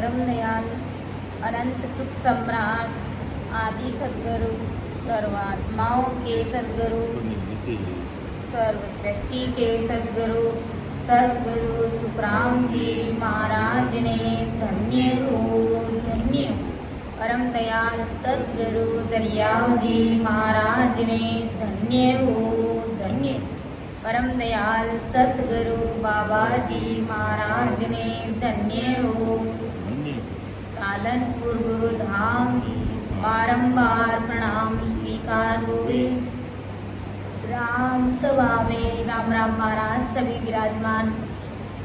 परम दयाल अनंत सुख सम्राट आदि सद्गुरु सर्वात्माओं के सद्गुरु सर्व सृष्टि के सद्गुरु सद्गुरु सुखराम जी महाराज ने धन्य हो धन्य परम दयाल सद्गुरु दरियाव जी महाराज ने धन्य हो धन्य परम दयाल सतगुरु बाबा जी महाराज ने धन्य हो कालनपुर गुरु धाम बारंबार प्रणाम स्वीकार हुए। राम सभा में राम राम महाराज सभी विराजमान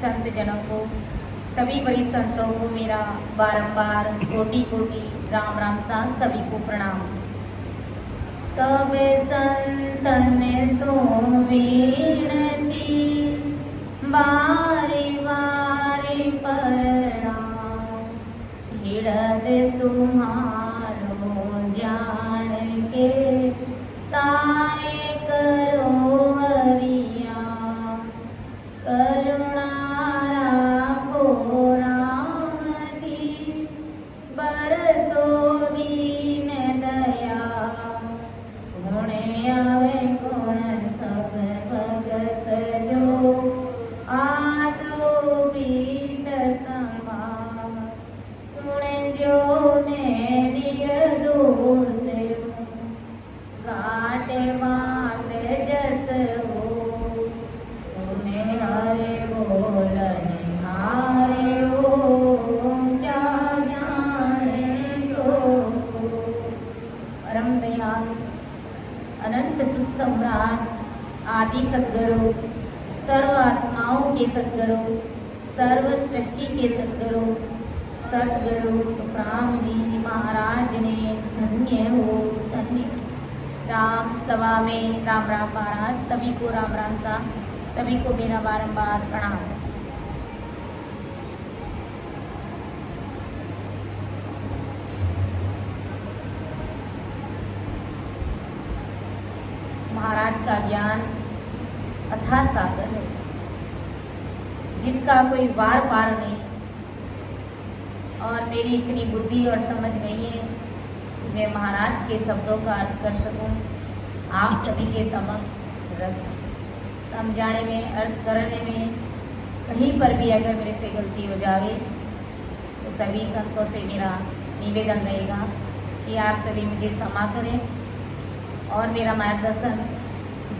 संत जनों को सभी बड़ी संतों को मेरा बारंबार कोटि कोटि राम राम सा सभी को प्रणाम। सब संतन सो विनती बारे बारे प्रणाम हृदय तुम्हारो जान के साए करो हरिया करुणा राखो राम जी बरसो दीन दया गुणे आवे गुण सब भग सजो आदो पीत समा सुने जो ने निय दोसे घाटे मात जस हो तुम्हें हरे बोलने हारे हो क्या जाने तो परम दयाल अनंत सुख सम्राट आदि सद्गुरु सर्व आत्माओं के सद्गुरु सर्व सृष्टि के सद्गुरु सद्गुरु सुखराम जी महाराज ने धन्य हो धन्य। राम सभा में राम राम महाराज सभी को राम राम सा सभी को मेरा बारंबार प्रणाम। महाराज का ज्ञान अथाह सागर है जिसका कोई वार पार नहीं और मेरी इतनी बुद्धि और समझ नहीं है कि मैं महाराज के शब्दों का अर्थ कर सकूं आप सभी के समक्ष रख सकूं। समझाने में अर्थ करने में कहीं पर भी अगर मेरे से गलती हो जाए तो सभी संतों से मेरा निवेदन रहेगा कि आप सभी मुझे क्षमा करें और मेरा मार्गदर्शन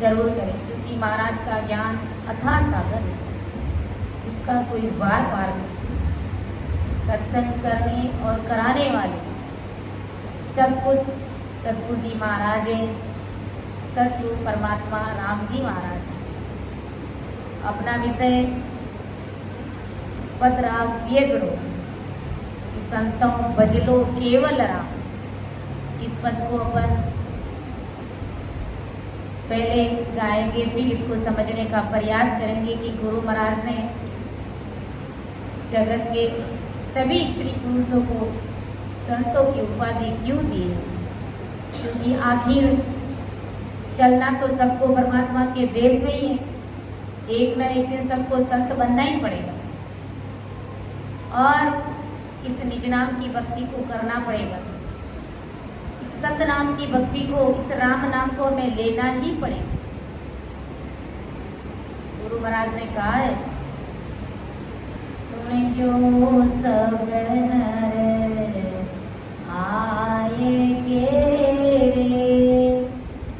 जरूर करें क्योंकि महाराज का ज्ञान अथाह सागर है इसका कोई वार पार नहीं। सत्संग करने और कराने वाले सब कुछ सतगुरु जी महाराज है सतगुरु परमात्मा राम जी महाराज है। अपना विषय पत्राज्ञ करो संतों बजलो केवल राम इस पद को अपन पहले गाएंगे फिर इसको समझने का प्रयास करेंगे कि गुरु महाराज ने जगत के सभी स्त्री पुरुषों को संतों की उपाधि क्यों दी है क्योंकि आखिर चलना तो सबको परमात्मा के देश में ही है। एक न एक दिन सबको संत बनना ही पड़ेगा और इस निज नाम की भक्ति को करना पड़ेगा। सत नाम की भक्ति को इस राम नाम को हमें लेना ही पड़ेगा। गुरु महाराज ने कहा है सुन जो सब नर आए के रे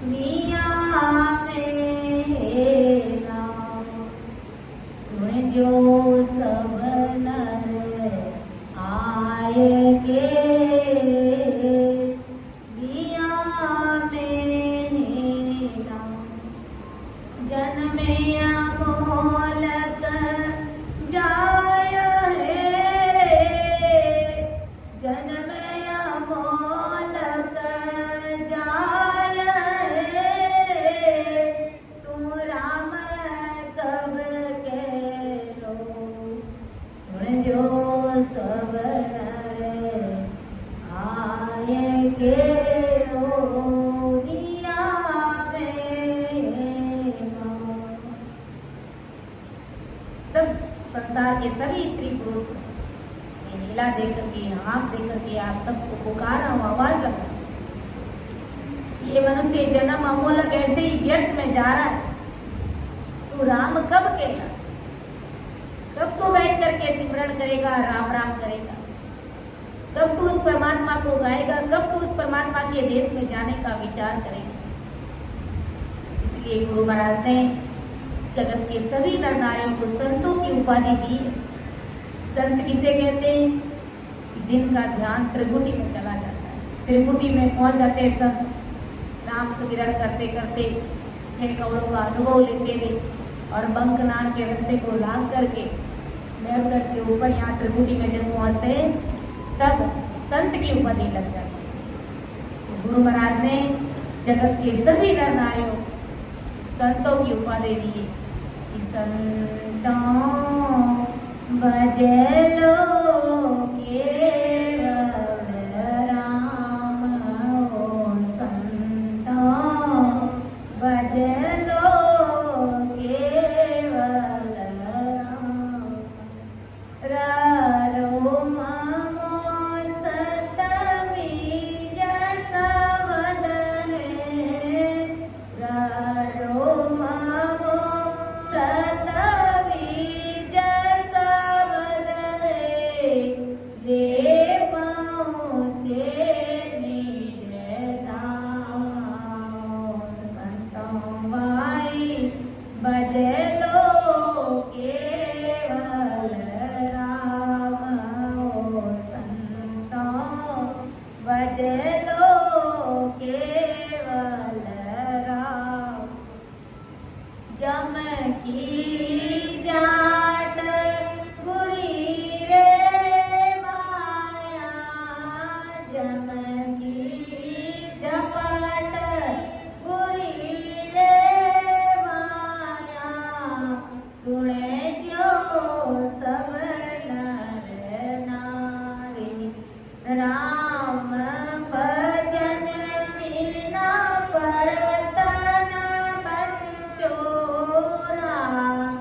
मिया में नाम सुन जो सब नर आए के जन्मया गोलक जाय रे जन्मया गोलक जाय रे तुम राम कब के लो सुन जो सब नर आए के संसार के सभी स्त्री पुरुष लीला देख करके, आँख देख करके आप सबको पुकार रहा हूँ, आवाज लगा। ये मनुष्य जन्म अमूलक ऐसे ही व्यर्थ में जा रहा है। तू राम कब कहेगा? कब तू बैठ करके सिमरन करेगा, राम राम करेगा? कब तू उस परमात्मा को गाएगा? कब तू उस परमात्मा के देश में जाने का विचार करेगा? इसलिए गुरु महाराज ने जगत के सभी नर नारियों को संतों की उपाधि दी है। संत किसे कहते हैं? जिनका ध्यान त्रिकुटी में चला जाता है, त्रिकुटी में पहुंच जाते हैं सब, नाम सुमिरन करते करते 6 कौड़ों का अनुभव लेते हुए और बंकनान के रास्ते को लांग करके मेरुगढ़ के ऊपर यहाँ त्रिकुटी में जब पहुंचते हैं तब संत की उपाधि लग जाती है। गुरु महाराज ने जगत के सभी नर नारियों संतों की उपाधि दी है। संतों भजलो केवल राम, ओ संतों भजलो केवल राम। रारो ममो सतमी जसा वद है, रारो ममो सतमी जसा वद है, ले पहुँचे निज धाम। संतों भाई भजलो केवल राम, ओ संतों भजलो केवल राम। जम की जाट बुरी रे माया, जम की झपट बुरी रे माया, सुने जो सब नर नारी। राम भजन मीना परतन बंचो, राम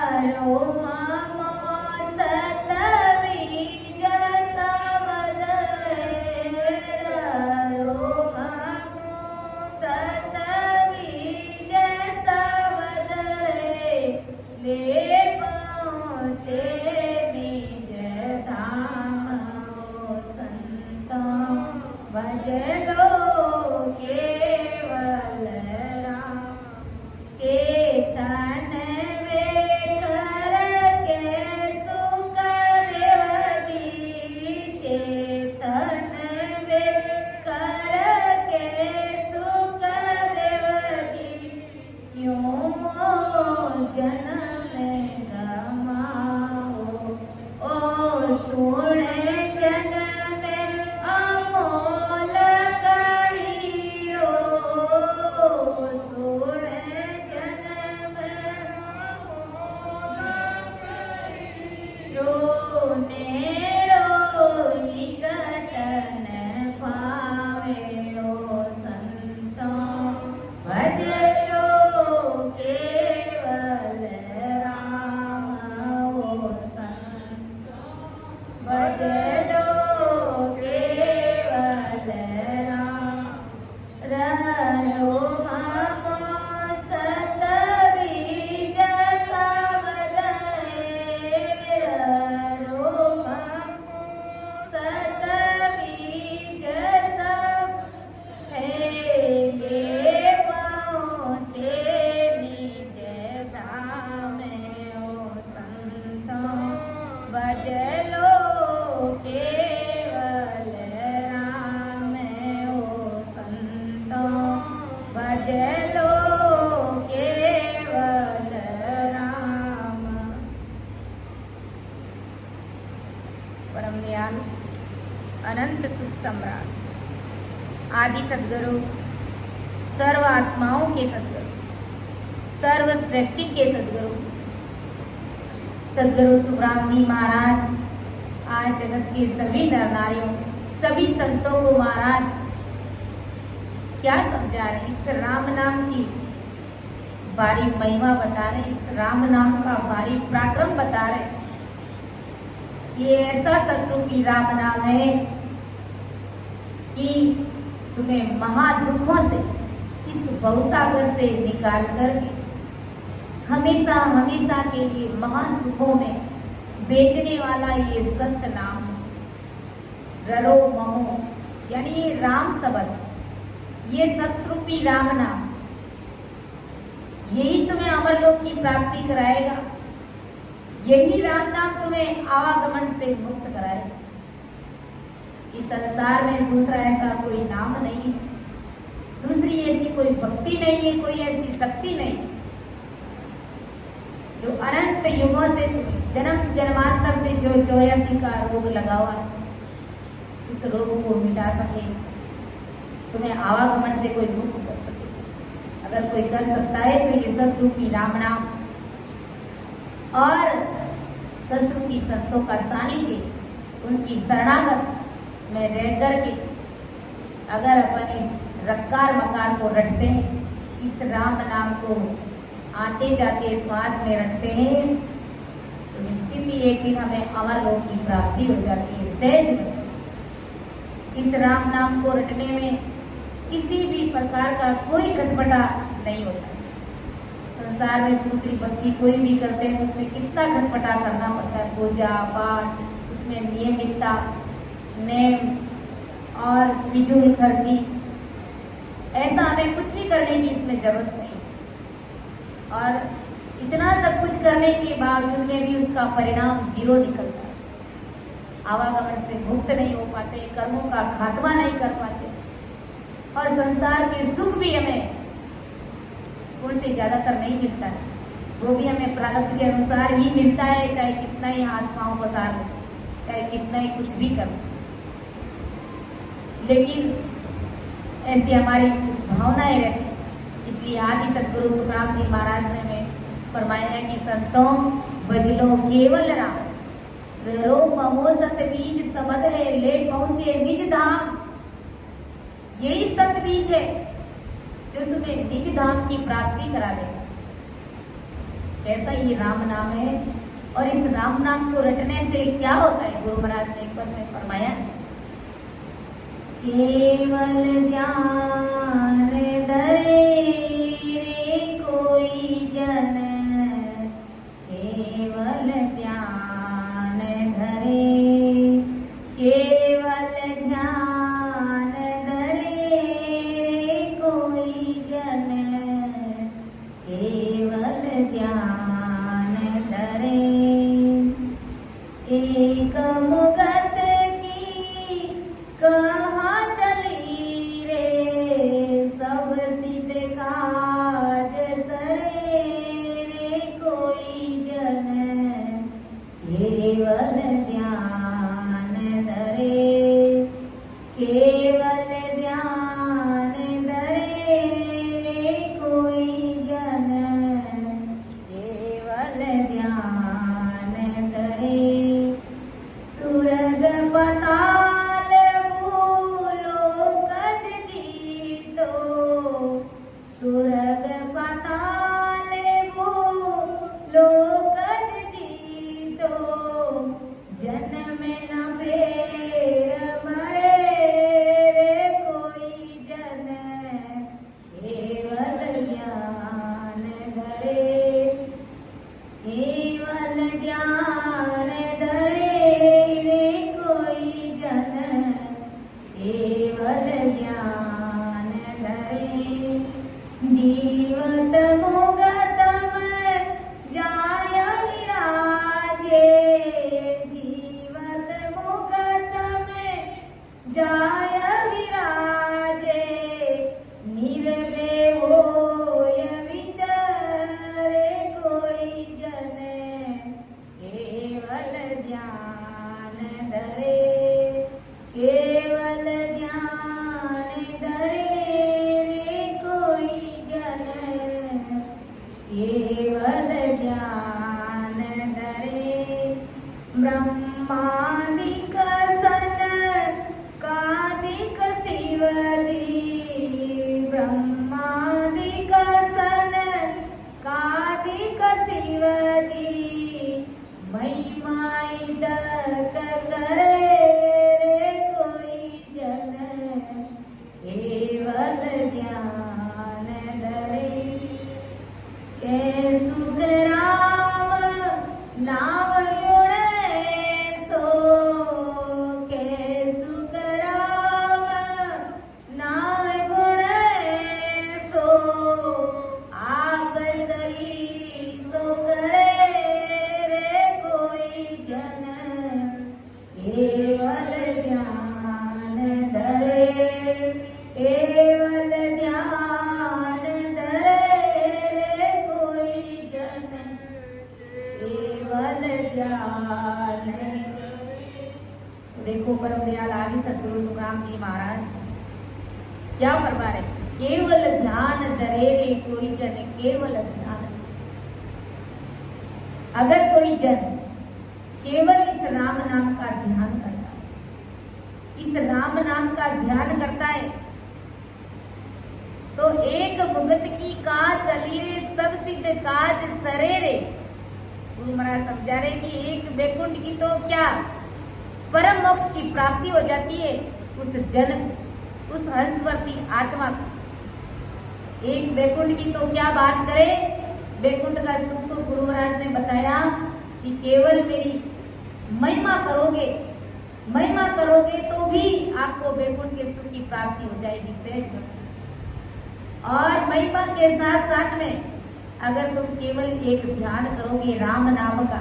रो मामो सतबीज सबद रो मामो सतबीज सबद ले पहुँचे निज धाम ओ संतों भजलो केवल राम चेतन वे कर के सुख देव जी चेतन वे कर के सुख देव जी क्यों जन्म गमाओ ओ सुने जन्म अमोल कहियो सुने जन्म रोने निकट न पावे ओ संतों भजलो केवल राम ओ संतों भजलो केवल राम रो मामो सतबीज सबद रो मामो सतबीज सब ले पहुँचे निज धाम ओ संतों भजलो केवल राम ओ संतों भजलो केवल राम। परम दयालु अनंत सुख सम्राट आदि सद्गुरु सर्व आत्माओं के सद्गुरु सर्व सृष्टि के सद्गुरु सद्गुरु सुखराम जी महाराज आज जगत के सभी नर नारियों सभी संतों को महाराज क्या समझा रहे, इस राम नाम की भारी महिमा बता रहे, इस राम नाम का भारी पराक्रम बता रहे। ये ऐसा सतरूपी राम नाम है कि तुम्हें महादुखों से इस भवसागर से निकाल करके हमेशा हमेशा के लिए महासुखों में बेचने वाला ये सत्य नाम है। ररो महो यानी ये राम शब्द, ये सतरूपी राम नाम, यही तुम्हें अमरलोक की प्राप्ति कराएगा। यही राम नाम तुम्हें आवागमन से मुक्त कराएगा। इस संसार में दूसरा ऐसा कोई नाम नहीं है, दूसरी ऐसी कोई भक्ति नहीं है, कोई ऐसी शक्ति नहीं जो अनंत युगों से जन्म जन्मांतर से जो 84 का रोग लगा हुआ है उस रोग को मिटा सके, तुम्हें आवागमन से कोई मुक्त कर सके। अगर कोई कर सकता है तो ये सतरूपी राम नाम और सतरूपी संतों का सानिध्य, उनकी शरणागत में रह करके अगर अपन इस रक्कार मकार को रटते हैं, इस राम नाम को आते जाते श्वास में रखते हैं तो निश्चित ही एक दिन हमें अमरलोक की प्राप्ति हो जाती है सहज में। इस राम नाम को रटने में किसी भी प्रकार का कोई खटपटा नहीं होता। संसार में दूसरी भक्ति कोई भी करते हैं तो उसमें कितना खटपटा करना पड़ता है, पूजा पाठ, उसमें नियमितता, नेम और फिजूल खर्ची, ऐसा हमें कुछ भी करने की इसमें जरूरत नहीं। और इतना सब कुछ करने के बावजूद में भी उसका परिणाम जीरो निकलता है। आवागमन से मुक्त नहीं हो पाते, कर्मों का खात्मा नहीं कर पाते और संसार के सुख भी हमें उनसे ज्यादातर नहीं मिलता है, वो भी हमें प्रारब्ध के अनुसार ही मिलता है, चाहे कितना ही हाथ पांव पसार लो, चाहे कितना ही कुछ भी कर। लेकिन ऐसी हमारी भावनाएं रहती, इसलिए आदि सद्गुरु सुखराम जी महाराज ने हमें फरमाया है कि संतों भजलो केवल राम, रो ममो सत बीज सबद है, ले पहुंचे निज धाम। यही सत्य बीज है जो तुम्हें निज धाम की प्राप्ति करा देगा। कैसा ये राम नाम है और इस राम नाम को रटने से क्या होता है। गुरु महाराज ने एक बार में फरमाया, केवल ध्यान धरे रे कोई जन, केवल ध्यान धरे, केवल ध्यान धरे रे कोई जन, केवल ध्यान धरे। एक मुगत की कहाँ चली रे, सब सिद्ध काज सरे रे कोई जन, केवल ध्यान धरे, केवल ध्यान धरे रे कोई जन, केवल ध्यान धरे। सुरग पताल भूलोकज जीतो, सुरग पताल भूलोकज जीतो, जन्म न फेर मरे रे कोई जन, केवल ज्ञान धरे, केवल ज्ञान धरे रे कोई जन, केवल ज्ञान धरे। जीवत मुगतम जाय विराजे, जीवत मुगतम जाय विराजे, निर्भय होय विचरे कोई जन, केवल ध्यान धरे, केवल ध्यान धरे रे कोई जन, केवल ध्यान धरे। ब्रह्मादिक सन कादिक शिवजी, ब्रह्मादिक सन कादिक शिवजी, महिमाई दक करे रे कोई जन, केवल ध्यान धरे। के सुख राम नाम गुण सो, के सुख राम नाम गुण सो, आप सरी सो करे रे कोई जन, केवल ध्यान धरे, केवल ध्यान धरे रे कोई जन, केवल ध्यान। देखो परम दयाल आदि सद्गुरु सुखराम जी महाराज क्या फरमा रहे, केवल ध्यान धरे रे कोई जन, केवल ध्यान। अगर कोई जन केवल इस राम नाम का ध्यान करता है, इस राम नाम का ध्यान करता है, तो एक मुगत की काज चली रे, सब सिद्ध काज सरे रे। गुरु महाराज समझा रहे कि एक बैकुंठ की तो क्या परम मोक्ष की प्राप्ति हो जाती है उस जन्म, उस हंसवर्ती आत्मा को। एक बैकुंठ की तो क्या बात करें, बैकुंठ का सुख तो गुरु महाराज ने बताया कि केवल मेरी महिमा करोगे, महिमा करोगे तो भी आपको बैकुंठ के सुख की प्राप्ति हो जाएगी सहज। और महिमा के साथ साथ में अगर तुम केवल एक ध्यान करोगे राम नाम का,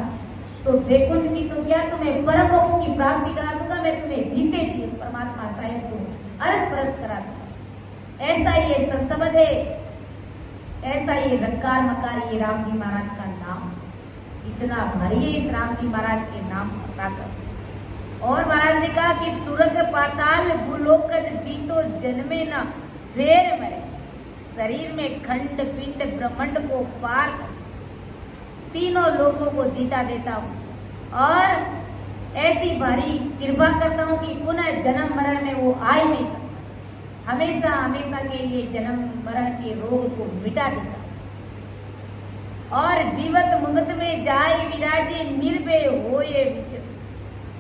तो बैकुंठ की तो क्या तुम्हें परम मोक्ष की प्राप्ति करा दूंगा, मैं तुम्हें जीते जी उस परमात्मा साहिब से अरस परस करा दूंगा। ऐसा ये संसबद है, ऐसा ये रक्कार मकार ये राम जी महाराज का नाम इतना भारी है, इस राम जी महाराज के नाम ताकत। और महाराज ने कहा कि सुरग पाताल भूलोकज जीतो जन्मे न फेर मरे, शरीर में खंड पिंड ब्रह्मांड को पार कर तीनों लोगों को जीता देता हूँ और ऐसी भारी कृपा करता हूँ कि पुनः जन्म मरण में वो आ ही नहीं सकता, हमेशा हमेशा के लिए जन्म मरण के रोग को मिटा देता। और जीवत मुगत में जाय विराजे निर्भय होए विचर।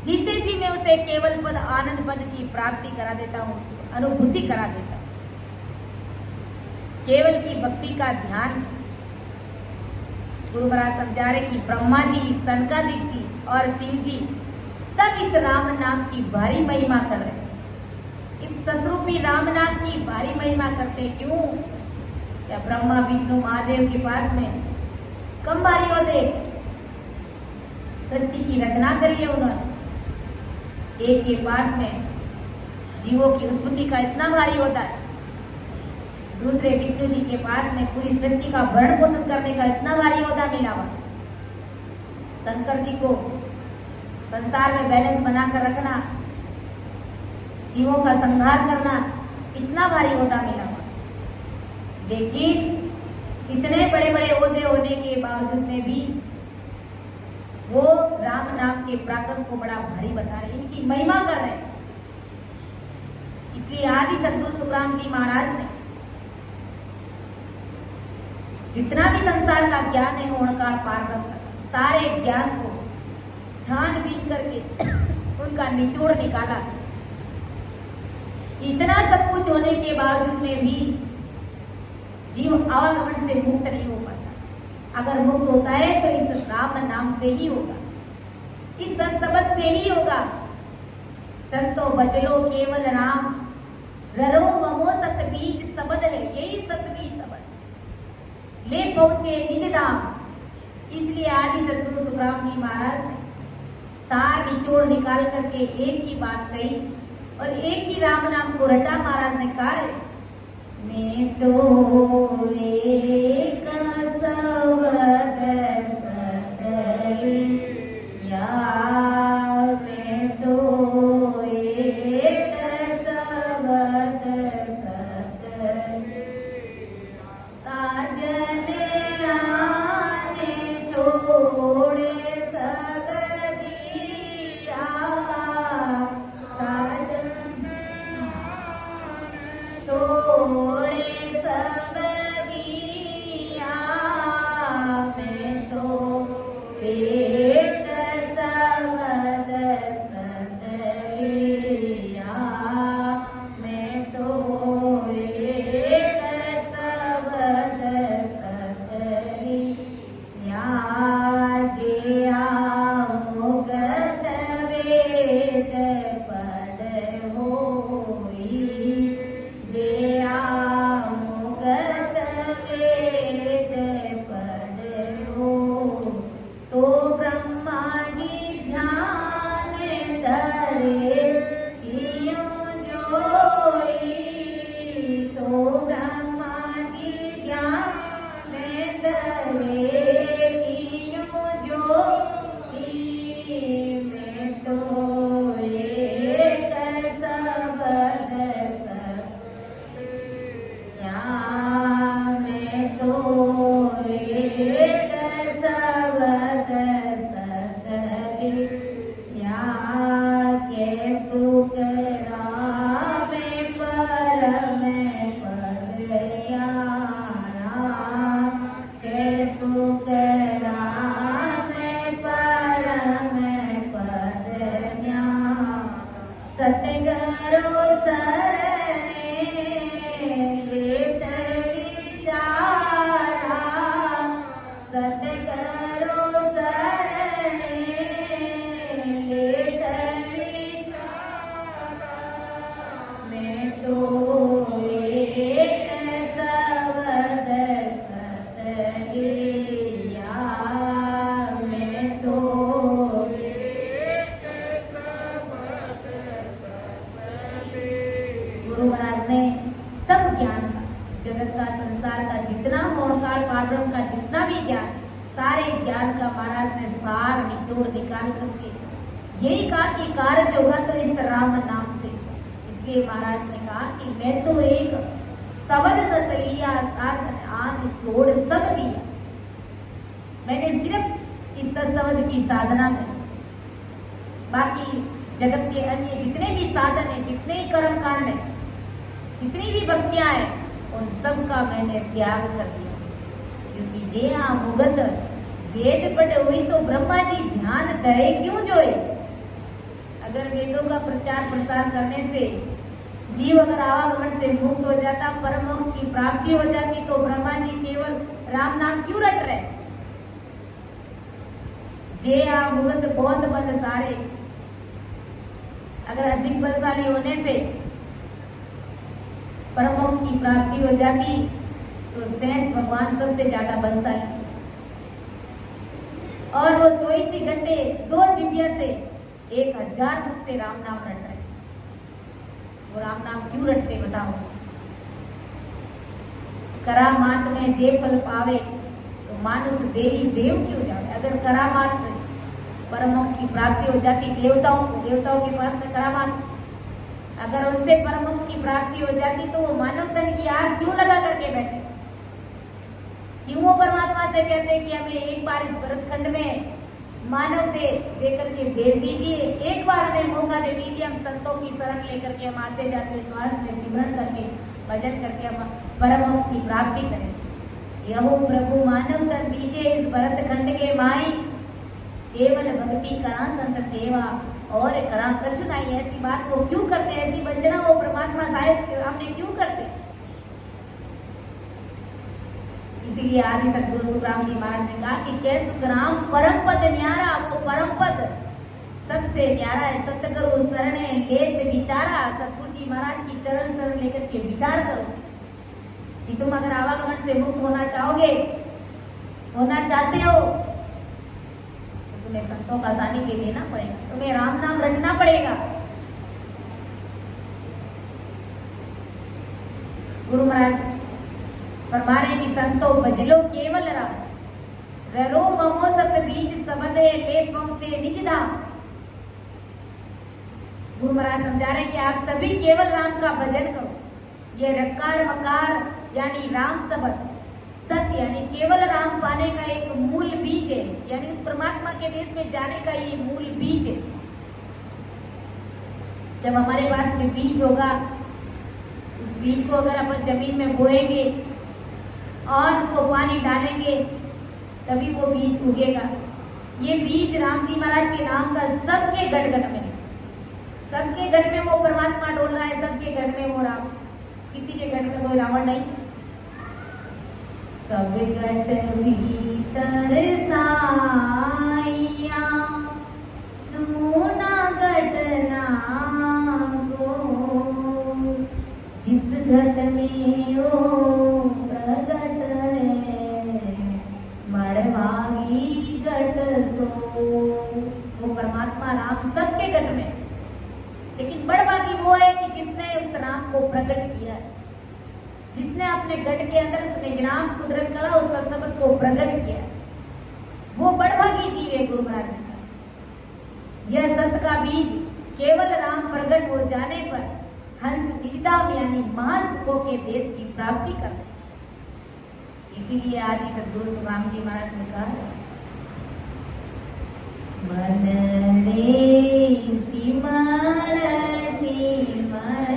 जीते जी मैं उसे केवल पद आनंद पद की प्राप्ति करा देता हूँ, उसको अनुभूति करा देता हूँ। केवल की भक्ति का ध्यान। गुरु महाराज समझा रहे कि ब्रह्मा जी, सनकादिक जी और शिव जी सब इस राम नाम की भारी महिमा कर रहे हैं। इस ससरूपी राम नाम की भारी महिमा करते क्यों? क्या ब्रह्मा विष्णु महादेव के पास में कम भारी होते? सृष्टि की रचना करी है उन्होंने। एक के पास में जीवों की उत्पत्ति का इतना भारी होता है, दूसरे विष्णु जी के पास में पूरी सृष्टि का भरण पोषण करने का इतना भारी होता मिला हुआ। शंकर जी को संसार में बैलेंस बनाकर रखना, जीवों का संहार करना इतना भारी होता मिला हुआ। लेकिन इतने बड़े बड़े ओहदे होने के बावजूद में भी वो राम नाम के पराक्रम को बड़ा भारी बता रहे, इनकी महिमा कर रहे। इसलिए आदि सद्गुरु सुखराम जी महाराज ने जितना भी संसार का ज्ञान है ओणकार पारब्रह्म का, सारे ज्ञान को छानबीन करके उनका निचोड़ निकाला। इतना सब कुछ होने के बावजूद में भी जीव आवागमन से मुक्त नहीं हो पाता। अगर मुक्त होता है तो इस राम नाम से ही होगा, इस सत्सबद से ही होगा। संतो बचलो केवल राम, ररो ममो सतबीज सबद है, यही सतबीज सबद ले पहुंचे निज धाम। इसलिए आदि सद्गुरु सुखराम जी महाराज ने सार निचोड़ निकाल करके एक ही बात कही और एक ही राम नाम को रटा। महाराज ने कहा, मैं तो एक सबद सतली या, मैं तो एक सबद सतली साजन आने छोड़े सब दिया, साजन छोड़े सब दिया, मैं तो एक सबद सतलिया, मैं तो एक सबद सतलिया। जे मुगत वेद पद होई, जे मुगत वेद पद हो, तो ब्रह्मा जी ध्यान धरे यूं जोई, तो ब्रह्मा जी ध्यान धरे यूं जोई, मैं तो एक सबद सतलिया, मैं तो एक सबद सतलिया। के सुख राम परम पद यारा, के सुख राम परम पद न्यारा। सतगुरु सरणे लेत विचारा, सतगुरु सरणे लेत विचारा, मैं तो एक सबद सतलिया, मैं तो एक सबद सतलिया। गुरु महाराज ने सब ज्ञान का, जगत का, संसार का जितना ओंकार पारब्रह्म का जितना भी ज्ञान, सारे ज्ञान का महाराज ने सार निचोड़ निकाल करके यही कहा कि कार्य होगा तो इस राम नाम से। इसलिए महाराज ने कहा कि मैं तो एक सबद सतलिया, साथ आन छोड़ सब दिया। मैंने सिर्फ इस सत्सबद की साधना में, बाकी जगत के अन्य जितने भी साधन है, जितने ही कर्म कांड है, जितनी भी भक्तियां हैं, उन सब का मैंने त्याग कर दिया। क्योंकि जे आ मुगत वेद पढ़ हुई तो ब्रह्मा जी ध्यान दे क्यों जोए। अगर वेदों का प्रचार प्रसार करने से जीव अगर आवागमन से मुक्त हो जाता, परम मोक्ष की प्राप्ति हो जाती, तो ब्रह्मा जी केवल राम नाम क्यों रट रहे। जे आ मुगत बहुत बल सारे, अगर अधिक बलशाली होने से परम मोक्ष की प्राप्ति हो जाती तो शेष भगवान सबसे ज्यादा बलशाली, और वो 24 घंटे 2 जिभ्या से 1000 मुख से राम नाम रट रहे। वो राम नाम क्यों रटते बताओ। करामात में जे फल पावे तो मानुष देही देव क्यों जावे। अगर करामात से परम मोक्ष की प्राप्ति हो जाती देवताओं के पास में करामात, अगर उनसे परम मोक्ष की प्राप्ति हो जाती तो वो मानव तन की आस क्यों लगा करके बैठे। क्यों वो परमात्मा से कहते कि हमें एक बार इस भरतखंड में मानव दे करके भेज दीजिए, एक बार हमें मौका दे दीजिए, हम संतों की शरण लेकर के हम आते जाते श्वास में सिमरन करके भजन करके हम परम मोक्ष की प्राप्ति करें। यहो प्रभु मानव तन दीजिए इस भरतखंड के माई, केवल भक्ति करा संत सेवा और करा कछु नहीं। ऐसी बात वो क्यों करते, ऐसी वंचना वो परमात्मा साहिब से हमने क्यों करते। इसीलिए आदि सदगुरु सुखराम जी महाराज ने कहा कि कै सुखराम परम पद न्यारा, वो परम पद सबसे न्यारा है। सतगुरु शरण लेत विचारा, सतगुरु जी महाराज की चरण शरण लेकर के विचार करो कि तुम अगर आवागमन से मुक्त होना चाहोगे, होना चाहते हो, तो तुम्हें संतों का सानिध्य लेना पड़ेगा, तुम्हें राम नाम रटना पड़ेगा। गुरु महाराज फरमा रहे कि संतो भजलो केवल राम, ररो ममो सत बीज सबदे ले पहुंचे निज धाम। गुरु महाराज समझा रहे हैं कि आप सभी केवल राम का भजन करो। ये रकार मकार यानी राम शब्द, सत्य यानी केवल राम पाने का एक मूल बीज है, यानी उस परमात्मा के देश में जाने का ये मूल बीज है। जब हमारे पास में बीज होगा, उस बीज को अगर अपन जमीन में बोएंगे और उसको पानी डालेंगे तभी वो बीज उगेगा। ये बीज राम जी महाराज के नाम का सबके गढ़ गढ़ में, सबके गढ़ में वो परमात्मा डोल रहा है, सबके गढ़ में वो राम, किसी के गढ़ में कोई रावण नहीं। सब गढ़ भीतर साइया सुना घटना को, जिस घट में ओ प्रगट मड़वागी घट सो। वो परमात्मा राम सबके घट में, लेकिन बड़भागी वो है कि जिसने उस राम को प्रकट किया, जिसने अपने घट के अंदर उस निजनाम कुदरत कला उस शब्द को प्रकट किया, वो बड़भागी जीव है। गुरु महाराज ने कहा यह सत्य का बीज केवल राम प्रकट हो जाने पर हंस निजधाम यानी महासुखों के देश की प्राप्ति कर। इसीलिए आदि सदगुरु सुखराम जी महाराज ने कहा मन रे सिमर सिमर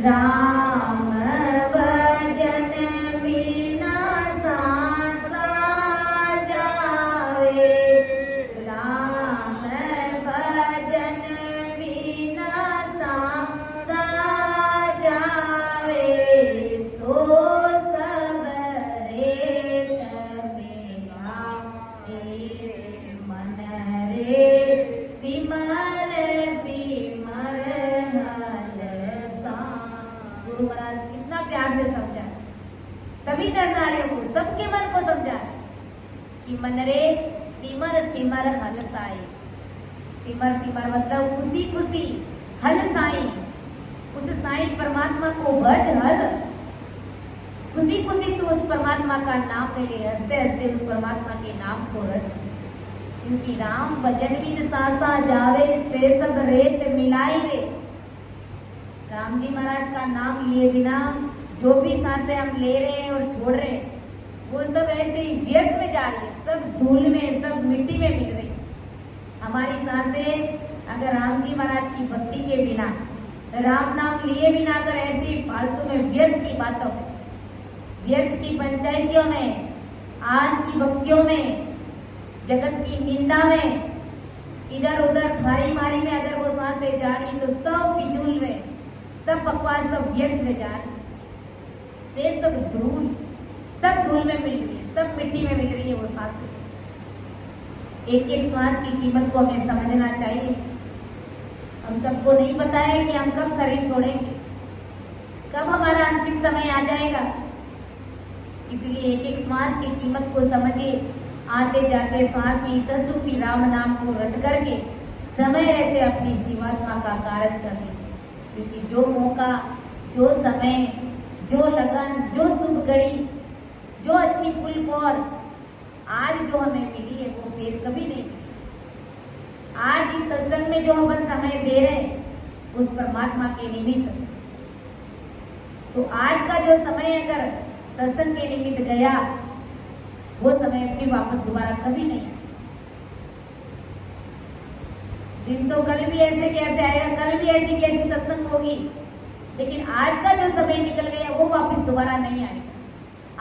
राम भजन बिना सांसा जावे, राम भजन बिना सांसा जावे, सो सब रेत में मन रे सिमर सिमर गुरु महाराज कितना प्यार से समझा, सभी नर नारियों को, सबके मन को समझा कि मन रे सिमर सिमर हल साई। सिमर सिमर मतलब खुशी खुशी, हल साई उस साई परमात्मा को भज, हल खुशी खुशी तू उस परमात्मा का नाम ले ले, हंसते हंसते उस परमात्मा के नाम को रट, क्योंकि राम भजन बिन सासा जावे, से सब रेत मिलाई रे। राम जी महाराज का नाम लिए बिना जो भी सांसें हम ले रहे हैं और छोड़ रहे हैं, वो सब ऐसे ही व्यर्थ में जा रही है, सब धूल में, सब मिट्टी में मिल रही। हमारी सांसें अगर राम जी महाराज की भक्ति के बिना, राम नाम लिए बिना अगर ऐसी फालतू में व्यर्थ की बातों व्यर्थ की पंचायतियों में, आज की भक्तियों में, जगत की निंदा में, इधर उधर थारी मारी में अगर वो सांसें जा रही तो सब फिजूल में, सब बकवास, सब व्यर्थ में जा रही, से सब धूल में मिल रही है, सब मिट्टी में मिल रही है वो सांसें। एक एक श्वास की कीमत को हमें समझना चाहिए। हम सबको नहीं पता है कि हम कब शरीर छोड़ेंगे, कब हमारा अंतिम समय आ जाएगा। इसलिए एक एक श्वास की कीमत को समझिए। आते जाते श्वास में ईश्वर रूपी राम नाम को रट करके समय रहते अपनी जीवात्मा का कार्य करें, क्योंकि जो मौका, जो समय, जो लगन, जो शुभ घड़ी, जो अच्छी फूल और आज जो हमें मिली है वो फिर कभी नहीं। आज इस सत्संग में जो अपन समय दे रहे हैं उस परमात्मा के निमित्त, तो आज का जो समय अगर सत्संग के निमित्त गया वो समय फिर वापस दोबारा कभी नहीं। दिन तो कल भी ऐसे कैसे आएगा, कल भी ऐसी कैसी सत्संग होगी, लेकिन आज का जो समय निकल गया वो वापस दोबारा नहीं आएगा।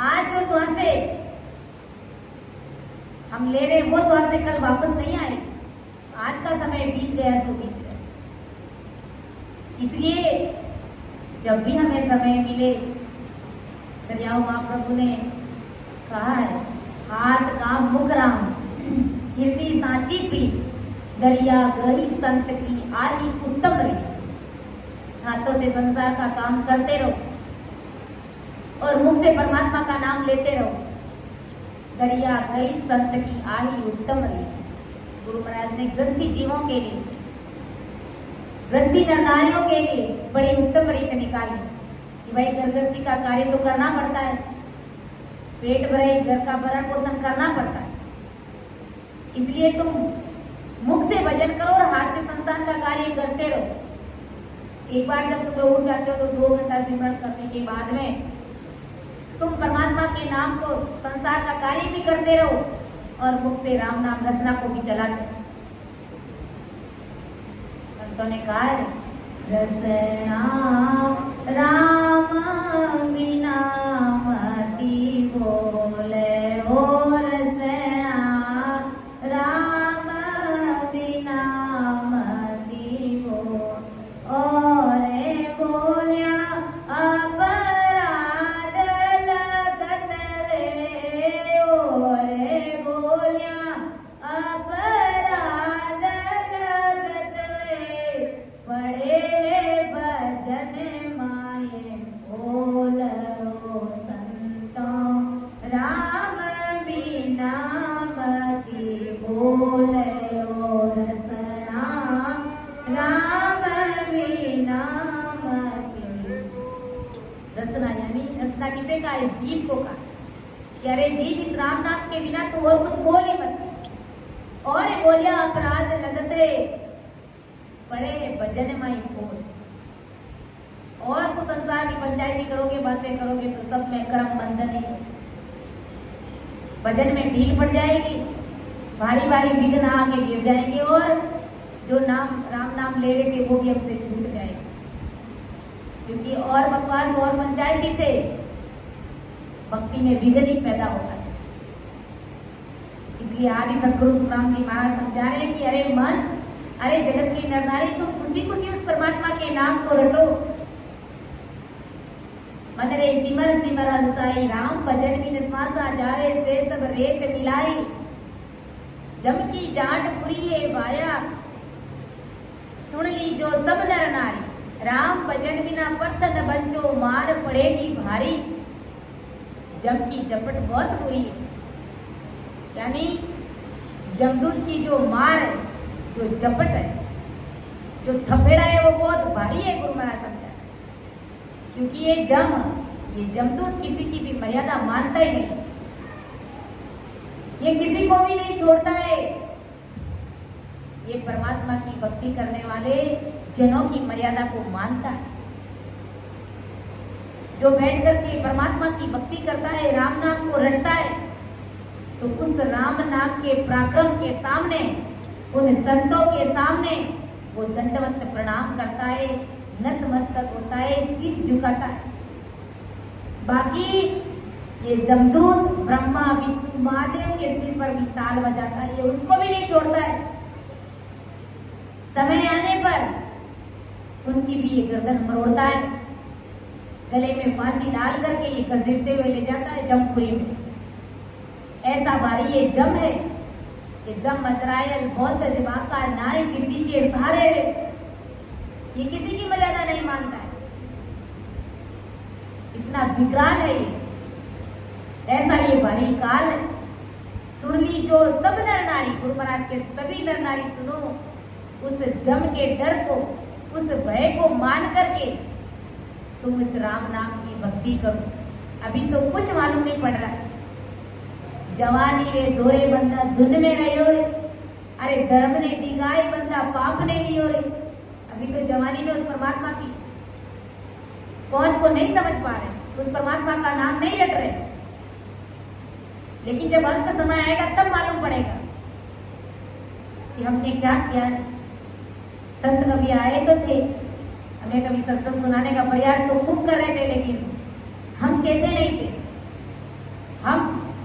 आज जो श्वासें हम ले रहे वो श्वासें कल वापस नहीं आए। आज का समय बीत गया सो बीत गया। इसलिए जब भी हमें समय मिले, दरियाओं महाप्रभु ने कहा है, हाथ का मुख राम हृदय सांची प्रीत, दरिया गई संत की आही उत्तम रही। हाथों से संसार का काम करते रहो और मुख से परमात्मा का नाम लेते रहो। दरिया गई संत की आही उत्तम रही। गुरु महाराज ने गृहस्थी जीवों के लिए, गृहस्थी नरनारियों के लिए बड़ी उत्तम रीत निकाली कि भाई गृहस्थी का कार्य तो करना पड़ता है, पेट भरे घर का भरण पोषण करना पड़ता है। इसलिए तुम मुख से भजन करो और हाथ से संसार का कार्य करते रहो। एक बार जब सुबह उठ जाते हो तो 2 घंटा सिमरन करने के बाद में तुम परमात्मा के नाम को, संसार का कार्य भी करते रहो और मुख से राम नाम रचना को भी चलाते। संतों ने कहा है, रसना राम बिना मति बोले, ओ रसना राम बिना मति बोले, और बोलिया अपराध लगत रे, और बोलिया अपराध लगत रे, पड़े भजन माये बोलो संतों, राम बिना मति बोले, ओ रसना राम बिना मति। रसना यानी रसना किसे कहा? इस जीव को कहा कि अरे जीव, इस राम नाम के बिना तो और कुछ बोल ही मत। और बोलिया अपराध लगते, पड़े भजन माई बोल। और कुछ संसार की पंचायती करोगे, बातें करोगे तो सब में कर्म बंधन ही, भजन में ढील पड़ जाएगी, भारी भारी विघ्न आके गिर जाएंगे और जो नाम राम नाम ले रहे थे वो भी हमसे छूट जाएगा। क्योंकि और बकवास और पंचायती से भक्ति में विघ्न ही पैदा होता है। इसलिए आदि सदगुरु सुखराम जी महाराज समझा रहे हैं कि अरे मन, अरे जगत की नरनारी, तुम खुशी खुशी उस परमात्मा के नाम को रटो। मन रे सिमर सिमर हंसाई, राम भजन बिन श्वासा जारे, से सब रेत मिलाई, जम की जाट पुरी है वाया, सुन ली जो सब नर नारी, राम भजन बिना पथ न बंचो, मार पड़ेगी भारी। जम की झपट बहुत बुरी है, यानी जमदूत की जो मार है, जो झपट है, जो थपेड़ा है वो बहुत भारी है। गुरु महाराज समझा, क्योंकि ये जमदूत किसी की भी मर्यादा मानता ही नहीं, ये किसी को भी नहीं छोड़ता है। ये परमात्मा की भक्ति करने वाले जनों की मर्यादा को मानता है। जो बैठ करके परमात्मा की भक्ति करता है, राम नाम को रटता है, तो उस राम नाम के पराक्रम के सामने, उन संतों के सामने वो दंडवत प्रणाम करता है, नतमस्तक होता है, शीश झुकाता है। बाकी ये जमदूत ब्रह्मा विष्णु महादेव के सिर पर भी ताल बजाता है, ये उसको भी नहीं छोड़ता है। समय आने पर उनकी भी ये गर्दन मरोड़ता है, गले में फांसी डाल करके ये घसीटते हुए ले जाता है जमपुरी में। ऐसा भारी ये जम है, ये जम अजरायल बहुत जबाका नाय किसी के सहारे रे, ये किसी की मर्यादा नहीं मानता है, इतना विकराल है ये। ऐसा ये भारी काल है। सुन ली जो सब नर नारी, गुरु महाराज के सभी नर नारी सुनो, उस जम के डर को, उस भय को मान करके तुम इस राम नाम की भक्ति करो। अभी तो कुछ मालूम नहीं पड़ रहा, जवानी रे दोरे बंदा धुन में रहो रे, अरे धर्म ने डिगाई बंदा पाप ने लियो रे। अभी तो जवानी में उस परमात्मा की पहुंच को नहीं समझ पा रहे, उस परमात्मा का नाम नहीं रट रहे, लेकिन जब अंत समय आएगा तब मालूम पड़ेगा कि हमने क्या किया। संत कभी आए तो थे, हमें कभी सत्संग सुनाने का प्रयास तो खूब कर रहे थे, लेकिन हम चेते नहीं थे, हम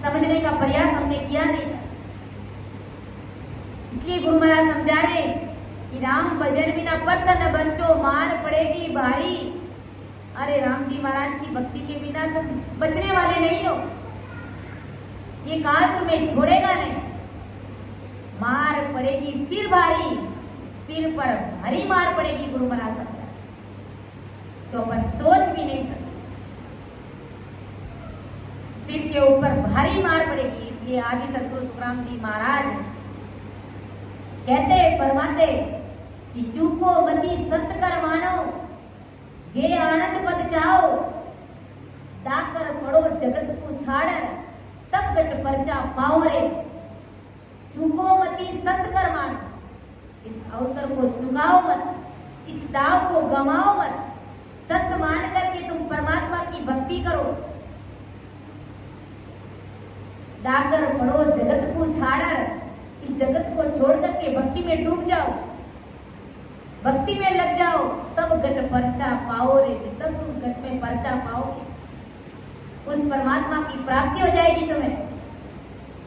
समझने का प्रयास हमने किया नहीं था। इसलिए गुरु महाराज समझा रहे कि राम भजन बिना पत न बंचो, मार पड़ेगी भारी। अरे राम जी महाराज की भक्ति के बिना तुम बचने वाले नहीं हो, ये काल तुम्हें छोड़ेगा नहीं, मार पड़ेगी सिर भारी, सिर पर भारी मार पड़ेगी। गुरु महाराज समझा तो अपन सोच भी नहीं सकते, सिर के ऊपर भारी मार पड़ेगी। इसलिए आदि सतगुरु सुखराम जी महाराज कहते फरमाते कि चूको मती सत कर मानो, जे आनंद पद चाहो, दाकर पड़ो जगत को छाड़, तब गट परचा पाओ रे। चूको मती सत कर मानो, इस अवसर को चुकाओ मत, इस दाव को गमाओ मत, सत्य मान करके तुम परमात्मा की भक्ति करो। दाकर पड़ो जगत को छाड़, इस जगत को छोड़ करके भक्ति में डूब जाओ, भक्ति में लग जाओ, तब गट परचा पाओ रे, तब तुम गट में परचा पाओगे, उस परमात्मा की प्राप्ति हो जाएगी तुम्हें।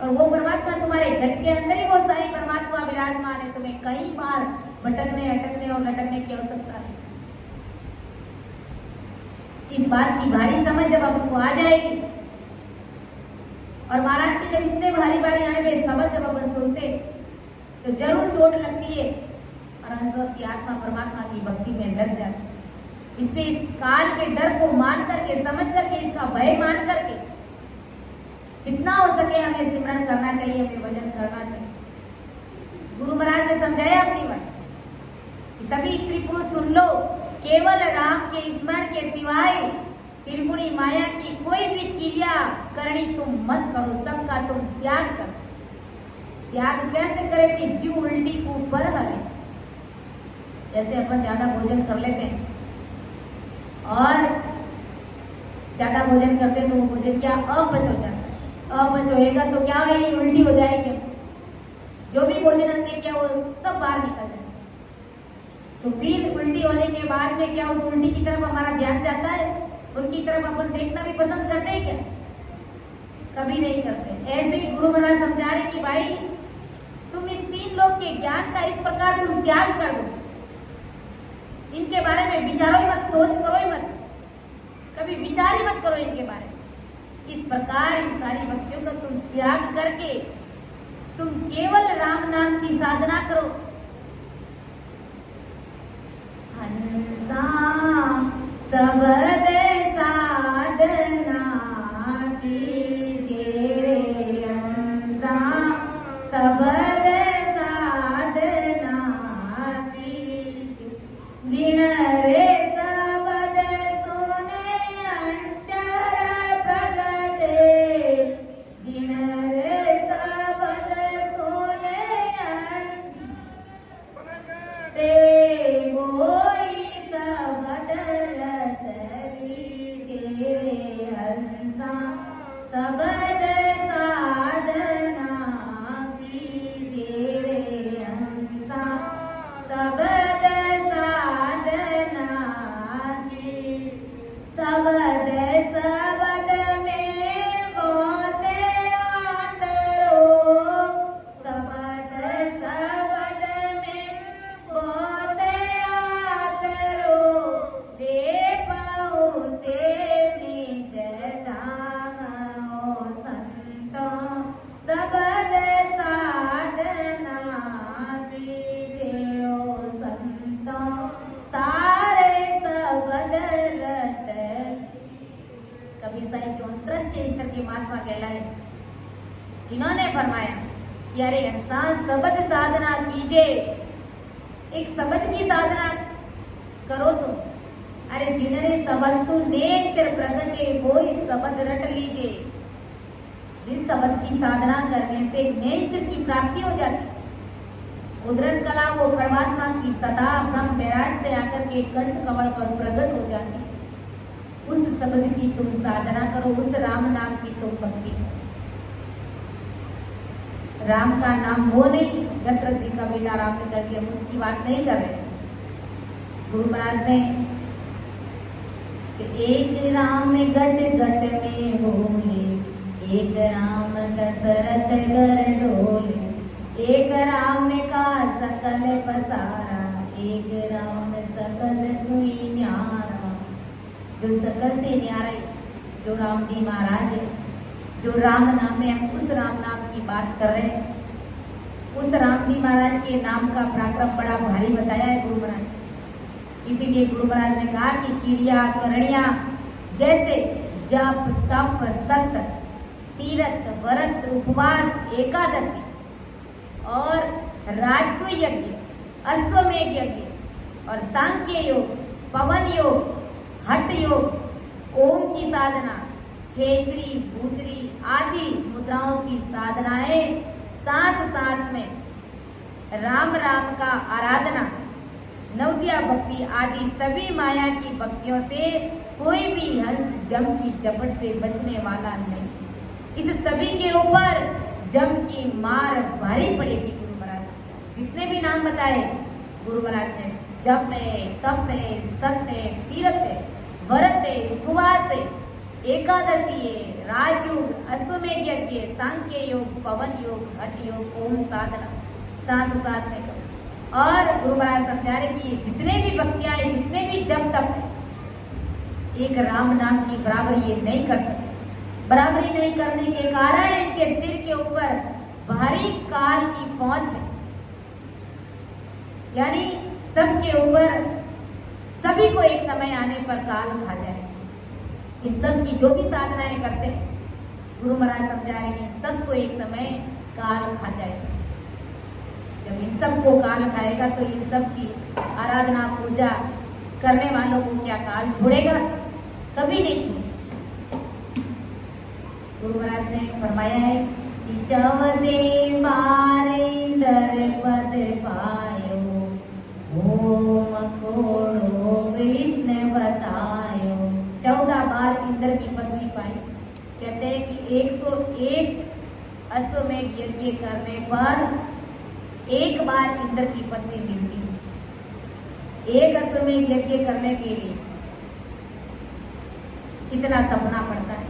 और वो परमात्मा तुम्हारे घट के अंदर ही वो साई परमात्मा विराजमान है, तुम्हें कई बार भटकने अटकने और लटकने की आवश्यकता है। इस बात की भारी समझ जब आपको आ जाएगी, और महाराज की जब इतने भारी भारी आने में समझ जब अपन सुनते तो जरूर चोट लगती है, और हंसवत की आत्मा परमात्मा की भक्ति में लग जाती है। इसलिए इस काल के डर को मान करके, समझ करके, इसका भय मान करके जितना हो सके हमें सिमरन करना चाहिए, हमें भजन करना चाहिए। गुरु महाराज ने समझाया अपनी बात कि सभी स्त्री पुरुष सुन लो, केवल राम के स्मरण के सिवाय त्रिगुणी माया की कोई भी क्रिया करनी तुम मत करो, सबका तुम त्याग करो। त्याग कैसे करें कि जीव उल्टी को पर हरे। जैसे अपन ज्यादा भोजन कर लेते हैं और ज्यादा भोजन करते हैं तो वो भोजन क्या अपच हो जाता है, अपच होएगा तो क्या होगी, उल्टी हो जाएगी। जो भी भोजन हमने किया वो सब बाहर निकल जाएगा। तो फिर उल्टी होने के बाद में क्या उस उल्टी की तरफ हमारा ध्यान जाता है, उनकी तरफ अपन देखना भी पसंद करते हैं क्या? कभी नहीं करते। ऐसे ही गुरु महाराज समझा रहे कि भाई तुम इस तीन लोक के ज्ञान का इस प्रकार तुम त्याग कर दो, इनके बारे में विचारो ही मत, सोच करो ही मत, कभी विचार ही मत करो इनके बारे में। इस प्रकार इन सारी भक्तियों का तुम त्याग करके तुम केवल राम नाम की साधना करो। हंसा सबद साधना कीजिए रे, हंसा सबद साधना कीजिए, जिन रे सबद सुने अंचर प्रगटे, जिन रे सबद सुने अंचर वोई सबद रट लीजिए रे, हंसा सबद साधना की। जिन्होंने फरमाया कि अरे इंसान शब्द साधना कीजिए, एक शब्द की साधना करो तो अरे जिन्होंने शब्द सु नेचर प्रगटे वो ही शब्द रट लीजिए। जिस शब्द की साधना करने से नेचर की प्राप्ति हो जाती, कुदरत कला वो परमात्मा की सदा ब्रह्म विराट से आकर के कंठ कमल पर प्रकट हो जाती। उस शब्द की तुम साधना करो, उस राम नाम की तुम भक्ति करो। राम का नाम वो नहीं, दशरथ जी का बेटा राम चंद्र जी, हम उसकी बात नहीं कर रहे। गुरु महाराज ने कि एक राम गट गट में बोले, एक राम दशरथ घर डोले, एक राम का सकल पसारा, एक राम सकल सुई न्यारा। जो सकल से न्यारा जो राम जी महाराज है, जो राम नाम में हम उस राम नाम की बात कर रहे हैं, उस राम जी महाराज के नाम का पराक्रम बड़ा भारी बताया है गुरु महाराज। इसीलिए गुरु महाराज ने कहा कि क्रिया करणिया जैसे जप तप सत तीरथ व्रत उपवास एकादशी और राजसु यज्ञ अश्वमेध यज्ञ और सांख्य योग पवन योग हठ योग ओम की साधना खेचरी बूचरी आदि मुद्राओं की साधनाएं सांस सांस में राम राम का आराधना नवदिया भक्ति आदि सभी माया की भक्तियों से कोई भी हंस जम की झपट से बचने वाला नहीं। इस सभी के ऊपर जम की मार भारी पड़ेगी। गुरु महाराज जितने भी नाम बताए गुरु महाराज ने, जप है तप है सत्य है तीर्थ है व्रत है उपवास है एकादशी है राजयोग अश्वमेध यज्ञ सांख्य योग पवन योग हठ योग ओम साधना सांस सांस में करो। और गुरु महाराज समझा रहे कि जितने भी भक्तियां हैं जितने भी जप तप है, एक राम नाम की बराबरी ये नहीं कर सकते। बराबरी नहीं करने के कारण इनके सिर के ऊपर भारी काल की पहुंच है, यानी सबके ऊपर सभी को एक समय आने पर काल खा जाए। इन सब की जो भी साधनाएं करते हैं गुरु महाराज समझा रहे हैं सबको एक समय काल खा जाएगा। जब इन सबको काल खाएगा तो इन सब की आराधना पूजा करने वालों को क्या काल छोड़ेगा? कभी नहीं छोड़ सकता। गुरु महाराज ने फरमाया है कि चौदे बार इंद्र पद पायो ओम कोड़ो कृष्ण बतायो। 14 बार इंद्र की पदवी पाई। कहते हैं कि 101 अश्वमेध यज्ञ करने पर एक बार इंद्र की पदवी मिलती है। एक अश्वमेध यज्ञ करने के लिए इतना तपना पड़ता है।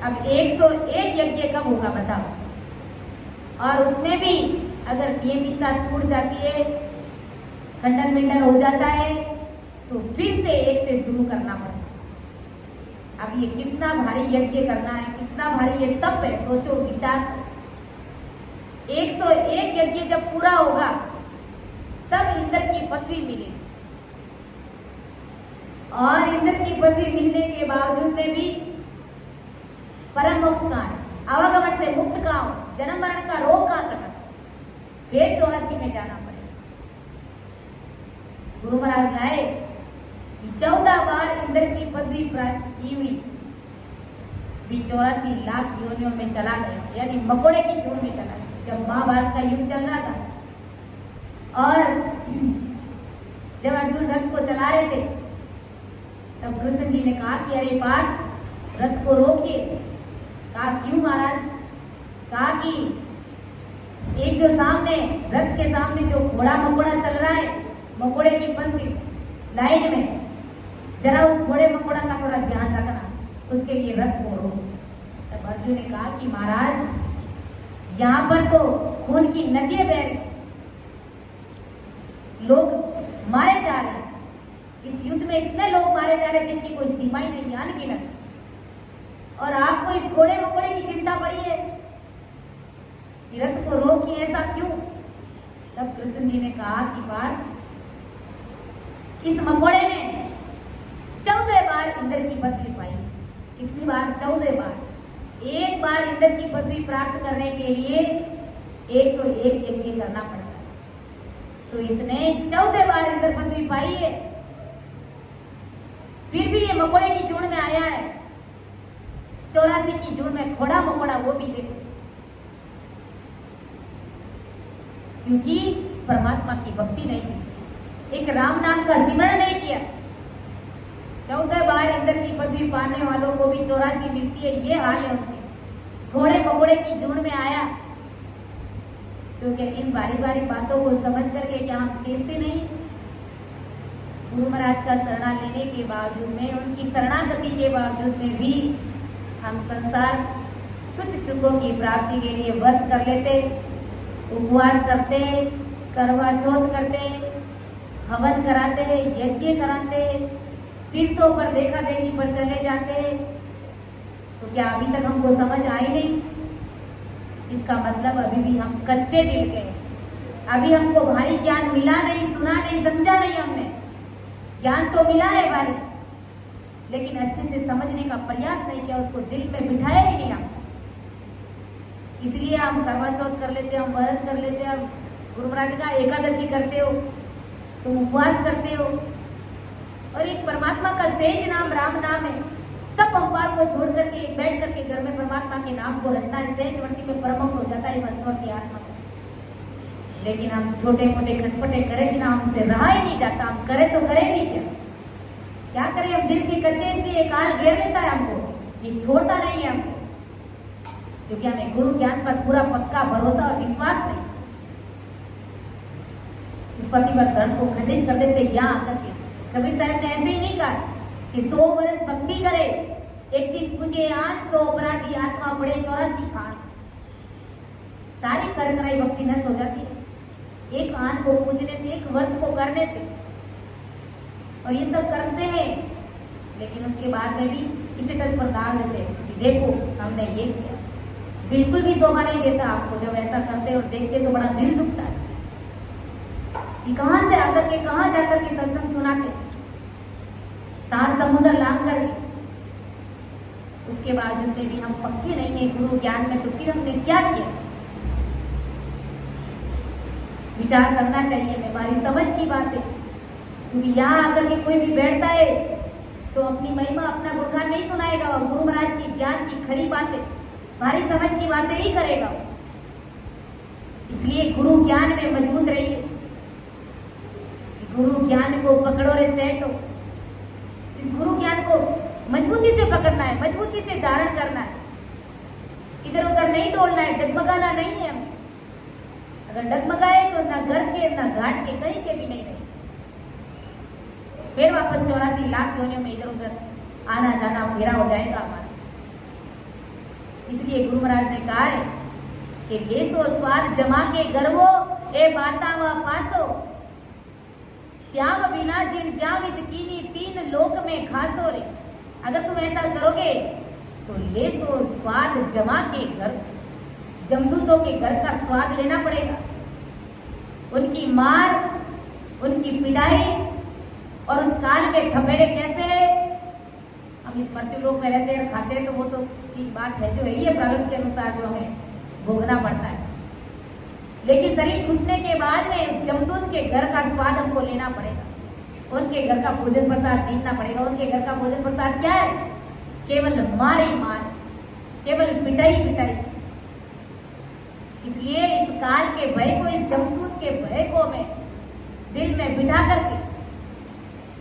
अब 101 यज्ञ कब होगा बताओ? और उसमें भी अगर नियमितता टूट जाती है, खंडन मिंडन हो जाता है, तो फिर से एक से शुरू करना पड़ता है। अब ये कितना भारी यज्ञ करना है, कितना भारी ये तप है, सोचो विचार। 101 यज्ञ जब पूरा होगा तब इंद्र की पदवी मिलेगी। और इंद्र की पदवी मिलने के बावजूद में भी परम मोक्ष कहाँ है? आवागमन से मुक्त कहाँ हो? जन्म मरण का रोग कहाँ कटा? फिर 84 में जाना पड़ेगा। गुरु महाराज लाए 14 बार इंद्र की पदवी प्राप्त की हुई भी 84 लाख योनियों में चला गया, यानी मकोड़े की जून में चला गया। जब महाभारत का युद्ध चल रहा था और जब अर्जुन रथ को चला रहे थे तब कृष्ण जी ने कहा कि अरे पार्थ रथ को रोकिए। कहा क्यों महाराज? कहा कि एक जो सामने रथ के सामने जो घोड़ा मकोड़ा चल रहा है, मकोड़े की पंक्ति लाइन में, जरा उस घोड़े मकोड़ा का थोड़ा ध्यान रखना, उसके लिए रथ को रोको। तब अर्जुन ने कहा कि महाराज यहाँ पर तो खून की नदियां बह रही, लोग मारे जा रहे हैं। इस युद्ध में इतने लोग मारे जा रहे हैं जिनकी कोई सीमा ही नहीं, अनगिनत। और आपको इस घोड़े मकोड़े की चिंता पड़ी है कि रथ को रोकिए, ऐसा क्यों? तब कृष्ण जी ने कहा कि पार्थ, इस मकोड़े ने 14 बार इंद्र की पदवी पाई। कितनी बार? 14 बार। एक बार इंद्र की पदवी प्राप्त करने के लिए 101 यज्ञ करना पड़ता है। तो इसने 14 बार इंद्र पदवी पाई है, फिर भी ये मकोड़े की जून में आया है। 84 की जून में खोड़ा मकोड़ा, वो भी देखो, क्योंकि परमात्मा की भक्ति नहीं की, एक राम नाम का सिमरण नहीं किया। 14 बार इंद्र की पदवी पाने वालों को भी 84 मिलती है, ये हाल है उनके। घोड़े मकोड़े की जून में आया, क्योंकि इन बारी बारी बातों को समझ करके क्या हम चेतते नहीं? गुरु महाराज का शरणा लेने के बावजूद में, उनकी शरणागति के बावजूद में भी हम संसार तुच्छ सुखों की प्राप्ति के लिए व्रत कर लेते, उपवास करते, करवा चौथ करते, हवन कराते, यज्ञ कराते, तीर्थों पर देखा देखी पर चले जाते। तो क्या अभी तक हमको समझ आई नहीं? इसका मतलब अभी भी हम कच्चे दिल के, अभी हमको भारी ज्ञान मिला नहीं, सुना नहीं, समझा नहीं हमने। ज्ञान तो मिला है भारी, लेकिन अच्छे से समझने का प्रयास नहीं किया, उसको दिल में बिठाया ही नहीं हम। इसलिए हम करवा चौथ कर लेते, हम व्रत कर लेते, हम गुरु महाराज का एकादशी करते हो, तुम उपवास करते हो, और एक परमात्मा का सेज नाम राम नाम है। सब पंपार को छोड़ करके बैठ करके घर में परमात्मा के नाम को रटना है, सेज वर्ती में परमोक्ष हो जाता है संसार की आत्मा को। लेकिन हम छोटे मोटे खटपटे करें बिना हमसे रहा ही नहीं जाता। हम करें तो करें भी क्या करें? हम दिल के कच्चे, इसलिए काल घेर लेता है हमको, ये छोड़ता नहीं है हमको, क्योंकि हमें गुरु ज्ञान पर पूरा पक्का भरोसा और विश्वास नहीं। इस पतिव्रत धर्म को खंडित कर देते यहाँ आकर के। कबीर साहब ने ऐसे ही नहीं कहा कि 100 वर्ष भक्ति करे, एक दिन पूजे आन, 100 अपराधी आत्मा पड़े 84 खान। सारी कर कराई भक्ति नष्ट हो जाती है एक आन को पूजने से, एक व्रत को करने से। और ये सब करते हैं, लेकिन उसके बाद में भी स्टेटस पर डाल देते हैं कि देखो हमने ये किया। बिल्कुल भी शोभा नहीं देता आपको जब ऐसा करते और देखते, तो बड़ा दिल दुखता है कि कहां से आकर के, कहां जाकर के सत्संग सुनाते, 7 समुद्र लांग करके। उसके बावजूद में भी हम पक्के नहीं है गुरु ज्ञान में, तो फिर हमने क्या किया? विचार करना चाहिए। हमारी समझ की बात है, क्योंकि यहाँ आकर के कोई भी बैठता है तो अपनी महिमा, अपना गुणगान नहीं सुनाएगा, और गुरु महाराज की ज्ञान की खरी बातें, हमारी समझ की बातें ही करेगा। इसलिए गुरु ज्ञान में मजबूत रहिए, गुरु ज्ञान को पकड़ो रे सेठो। इस गुरु ज्ञान को मजबूती से पकड़ना है, मजबूती से धारण करना है, इधर उधर नहीं डोलना है, डगमगाना नहीं है। अगर डगमगाए तो ना घर के, ना घाट के, कहीं के भी नहीं रहे, फिर वापस 84 लाख योनियों में इधर उधर आना जाना फेरा हो जाएगा हमारा। इसलिए गुरु महाराज ने कहा है कि लेसो स्वाद जमा के गर्वो, ए बाता व पासो, श्याम बिना जिन जाविद कीनी, 3 लोक में खासो रे। अगर तुम ऐसा करोगे तो लेसो स्वाद जमा के घर, जमदूतों के घर का स्वाद लेना पड़ेगा। उनकी मार, उनकी पिटाई और उस काल के थपेड़े कैसे हम इस मृत्यु लोक में रहते हैं, खाते हैं, तो वो तो ठीक बात है, जो है ये प्रारब्ध के अनुसार जो हमें भोगना पड़ता है। लेकिन शरीर छूटने के बाद में उस जमदूत के घर का स्वाद हमको लेना पड़ेगा, उनके घर का भोजन प्रसाद जीतना पड़ेगा। उनके घर का भोजन प्रसाद क्या है? केवल मार ही मार, केवल पिटाई पिटाई। इसलिए इस काल के भय को, इस जमदूत के भय को हमें दिल में बिठा करके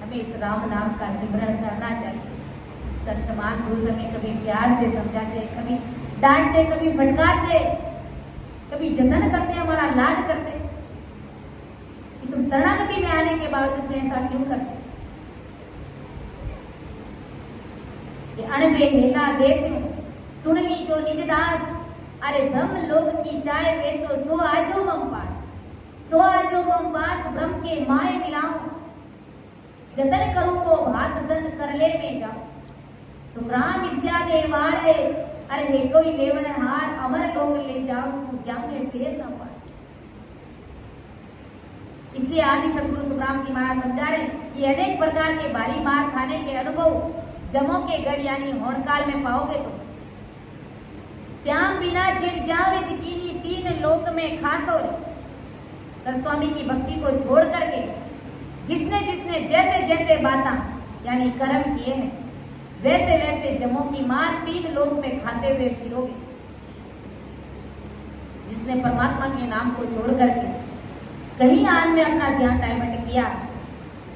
हमें इस राम नाम का सिमरण करना चाहिए। संत महापुरुष हमें कभी प्यार से समझाते, कभी डांटते, कभी फटकारते, कभी जतन करते, हमारा लाड करते कि तुम शरणागति में आने के बावजूद में ऐसा क्यों करते? अणबे हेला देते सुन ली जो निज दास, अरे ब्रह्म लोक की जाए वे तो सो आजो मम पास, सो आजो मम पास ब्रह्म के माए मिलाऊं, जतन करूं को भात सन कर ले में जाऊं। सुग्राम इस्या देवाड़े, अरे हे कोई लेवन हार, अमर लोक ले जाओ, जाऊंगे फेर न पाए। इसलिए आदि सदगुरु सुखराम जी महाराज समझा रहे कि अनेक प्रकार के भारी मार खाने के अनुभव जमों के घर यानी होनकाल में पाओगे। तो श्याम बिना चिढ़ जाविद कीनी तीन लोक में खासो रे। सरस्वामी की भक्ति को छोड़ करके जिसने जिसने जैसे जैसे बाता यानी कर्म किए हैं वैसे वैसे जमों की मार तीन लोक में खाते हुए फिरोगे। जिसने परमात्मा के नाम को छोड़ करके कहीं आन में अपना ध्यान डाइवर्ट किया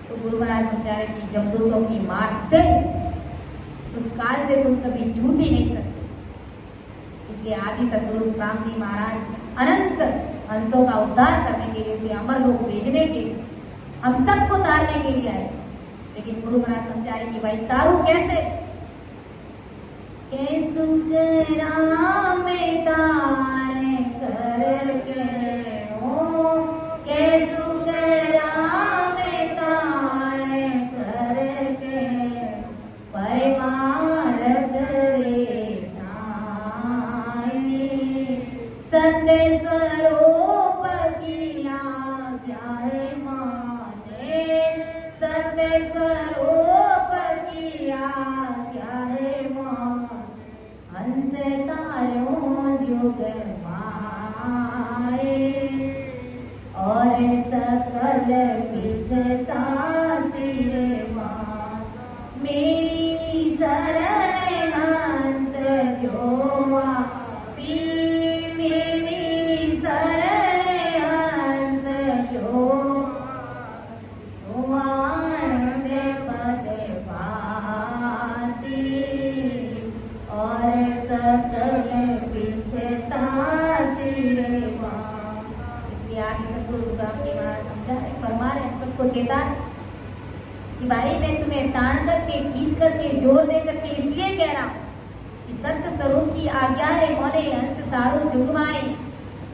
तो गुरु महाराज समझा रहे कि जमदूतों की मार तय उस काल से तुम कभी झूठ ही नहीं सकते। इसलिए आदि सदगुरु राम जी महाराज अनंत हंसों का उद्धार करने के लिए उसे अमर लोक भेजने के लिए हम सबको तारने के लिए आए। लेकिन गुरु महाराज समझा रहे कि भाई तारू कैसे में ताणे करके हो में ताणे करके परमारथ रे सत्य स्वरूप की आज्ञा है माने। सत्य स्वरूप की आज्ञा है माने। हंस तारों जुग माए और सकल पिछता सिर मान। मेरी शरण हंस जो आसी। मेरी शरण हंस जो आनंद पद पासी और सकल पिछता सिर मान। इसलिए आदि सदगुरु राम जी महाराज समझा है फरमा रहे सबको चेता कि भाई मैं तुम्हें तान करके खींच करके जोर दे करके इसलिए कह रहा हूँ कि सत्य स्वरूप की आज्ञा है मोने हंस तारू जुगमाए।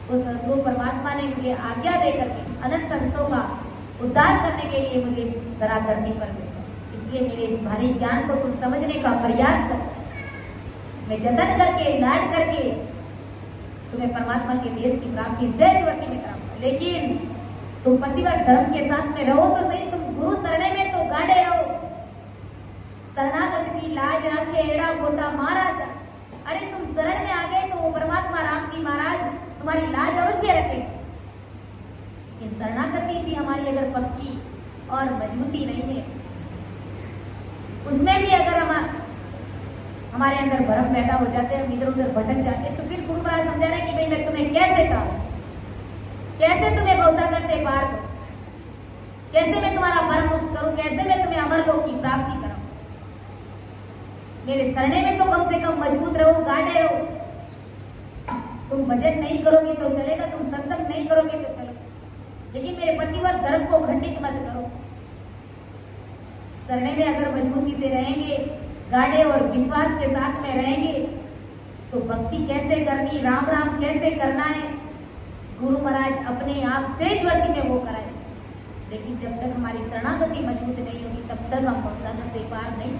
उस स्वरूप परमात्मा ने मुझे आज्ञा दे करके अनंत हंसों का उद्धार करने के लिए मुझे इस धरा धरती पर भेजा। इसलिए मेरे इस भारी ज्ञान को तुम समझने का प्रयास करो। मैं जतन करके लाड करके तुम्हें परमात्मा के देश की प्राप्ति सहजवती में कराऊंगा। लेकिन तुम पतिव्रत धर्म के साथ में रहो तो सही, तुम गुरु शरणे में तो गाढ़े रहो। शरणागत की लाज राखे एड़ा गोटा महाराज। अरे तुम शरण में आ गए तो वो परमात्मा राम जी महाराज तुम्हारी लाज अवश्य रखे। शरणागति भी हमारी अगर पक्की और मजबूती नहीं है उसमें भी अगर हमारे अंदर भरम पैदा हो जाते हैं, इधर उधर भटक जाते हैं तो फिर गुरु महाराज समझा रहे कि भाई मैं तुम्हें कैसे तारूं, कैसे तुम्हें भवसागर से पार करूं, कैसे मैं तुम्हारा परम मोक्ष करूं, कैसे मैं तुम्हें अमर लोक की प्राप्ति कराऊं। मेरे शरणे में तो कम से कम मजबूत रहो, गाढ़े रहो। तुम भजन नहीं करोगे तो चलेगा, तुम सत्संग नहीं करोगे तो चलेगा, लेकिन मेरे पतिव्रत धर्म को खंडित मत करो। शरणे में अगर मजबूती से रहेंगे, गाढ़े और विश्वास के साथ में रहेंगे तो भक्ति कैसे करनी, राम राम कैसे करना है गुरु महाराज अपने आप सहजवती में वो कराए। लेकिन जब तक हमारी शरणागति मजबूत नहीं होगी तब तक हम भवसागर से पार नहीं।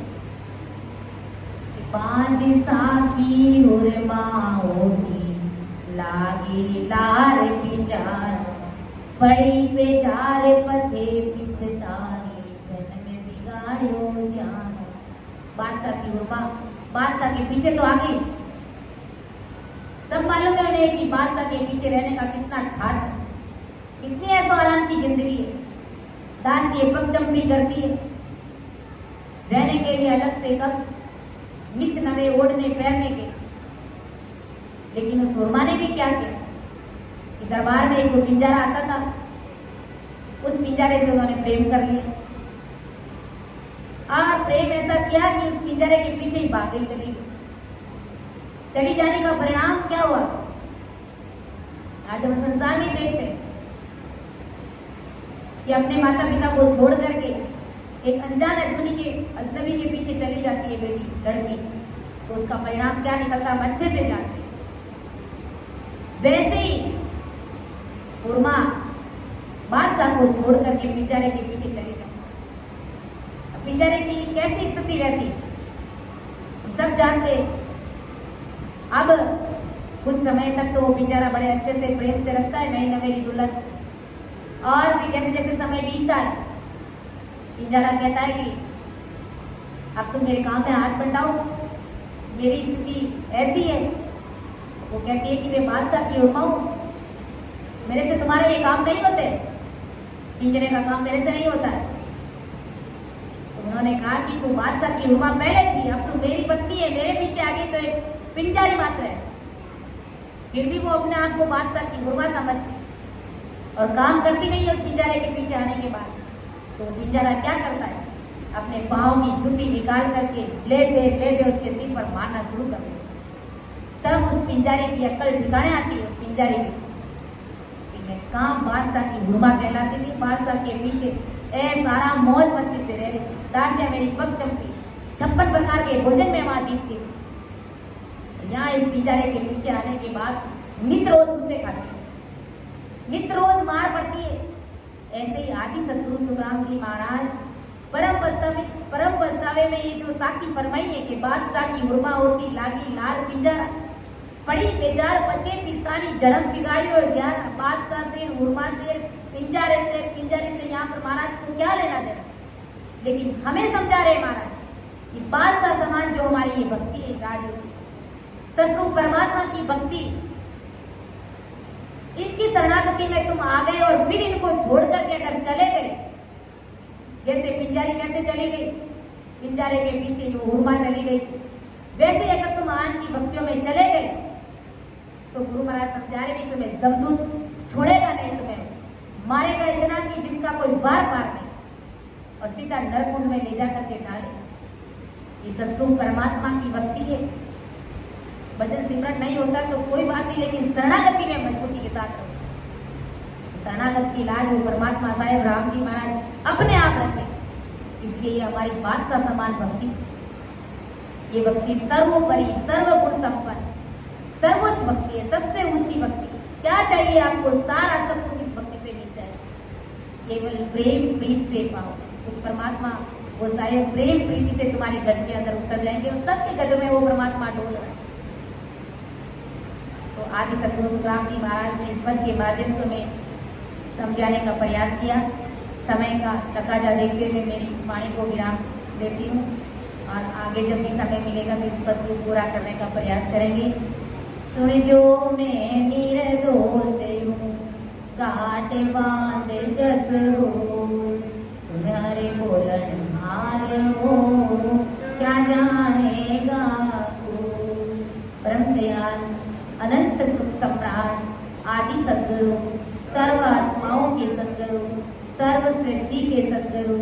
बांध साखी होगी लागी लार पिंजार पड़ी पे जार पछे पिछतानी जन्म बिगाड़ो जान। बादशाह की उर्मा बादशाह के पीछे तो आ गई। सब मालूम है उन्हें कि बादशाह के पीछे रहने का कितना ठाठ है, कितनी ऐसो आराम की जिंदगी है। दास ये पगचंपी करती है, रहने के लिए अलग से कक्ष, नित नवे ओढ़ने पहनने के। लेकिन उस उर्मा ने भी क्या किया कि दरबार में जो पिंजरा आता था उस पिंजरे से उन्होंने प्रेम कर लिया और प्रेम ऐसा किया कि उस पिंजरे के पीछे ही भाग गई, चली गई। चली जाने का परिणाम क्या हुआ आज हम संसार में देखते हैं कि अपने माता पिता को छोड़ करके एक अनजान अजनबी के पीछे चली जाती है बेटी लड़की, तो उसका परिणाम क्या निकलता हम अच्छे से जानते हैं। वैसे ही उर्मा बादशाह को छोड़ करके पिंजरे के पीछे चली जाती। पिंजरे की कैसी स्थिति रहती हम सब जानते। अब कुछ समय तक तो वो पिंजरा बड़े अच्छे से प्रेम से रखता है, नहीं ना मेरी दुल्हन। और फिर जैसे जैसे समय बीतता है पिंजरा कहता है कि अब तुम मेरे काम में हाथ बटाओ, मेरी स्थिति ऐसी है वो कहती है कि मैं बादशाह की हुर्मा हूँ, मेरे से तुम्हारे ये काम नहीं होते, पिंजरे का काम मेरे से नहीं होता है। तो उन्होंने कहा कि तू बादशाह की हुर्मा पहले थी, अब तू मेरी पत्नी है, मेरे पीछे आ गई तो एक पिंजारी मात्र है। फिर भी वो अपने आप को बादशाह की हुर्मा समझती और काम करती नहीं है उस पिंजरे के पीछे आने के बाद। तो पिंजरा क्या करता है, अपने पाँव की जूती निकाल करके लेते उसके सिर पर मारना शुरू कर देता। तब उस पिंजारे की अक्ल ठिकाने आती है। उस पिंजारे की काम बादशाह की हुर्मा कहलाती थी। बादशाह के पीछे सारा मौज मस्ती से रह रही, दासियां मेरी पग चमकी, 56 प्रकार के भोजन में वहां जीतती थी। यहाँ इस पिंजारे के पीछे आने के बाद नित्य रोज जूते खाती है, नित्य रोज मार पड़ती है। ऐसे ही आदि सतगुरु सुखराम जी महाराज परम पछतावे में ये जो साखी फरमाई है कि बादशाह की हुर्मा होती लागी लाल पिंजरा, पड़ी बेजार बचे पिस्तानी जन्म बिगाड़ी और जार। बादशाह से, हुर्मा से, पिंजरे से यहाँ पर महाराज को क्या लेना देना। लेकिन हमें समझा रहे महाराज कि बादशाह समान जो हमारी ये भक्ति है, राजयोगी ससुर परमात्मा की भक्ति, इनकी शरणागति में तुम आ गए और फिर इनको छोड़ करके अगर चले गए, जैसे पिंजारी कैसे चली गई, पिंजारे के पीछे जो हुर्मा चली गई, वैसे अगर तुम आन की भक्तियों में चले गए तो गुरु महाराज समझा रहे कि तुम्हें जमदूत छोड़ेगा नहीं, तुम्हें मारेगा इतना कि जिसका कोई वार पार नहीं, और सीधा नरकुंड में ले जा करके डाले। ये सत्संग परमात्मा की भक्ति है। भजन सिमरन नहीं होता तो कोई बात नहीं, लेकिन शरणागति में मजबूती के साथ रहो। शरणागत की लाज वो परमात्मा साहेब राम जी महाराज अपने आप रखे, इसलिए ये हमारी बादशाह समान भक्ति, ये भक्ति सर्वोपरि सर्वगुण संपन्न सर्वोच्च भक्ति है, सबसे ऊंची भक्ति। क्या चाहिए आपको, सारा सब कुछ इस भक्ति से मिल जाए। केवल प्रेम प्रीत से पाओ उस परमात्मा, वो सारे प्रेम प्रीति से तुम्हारे गढ़ के अंदर उतर जाएंगे और सबके गढ़ में वो परमात्मा डोल रहा है। तो आदि सतगुरु सुखराम जी महाराज ने इस पद के माध्यम से हमें समझाने का प्रयास किया। समय का तकाजा देखते हुए मेरी वाणी को विराम देती हूँ और आगे जब भी समय मिलेगा तो इस पद को पूरा करने का प्रयास करेंगे। सुन जो मैं निर्दोष हूँ काट बांध जस हो, तुम्हारे बोलन हार हो क्या जानेगा को। परम दयाल अनंत सुख सम्राट आदि सद्गुरु, सर्व आत्माओं के सद्गुरु, सर्व सृष्टि के सद्गुरु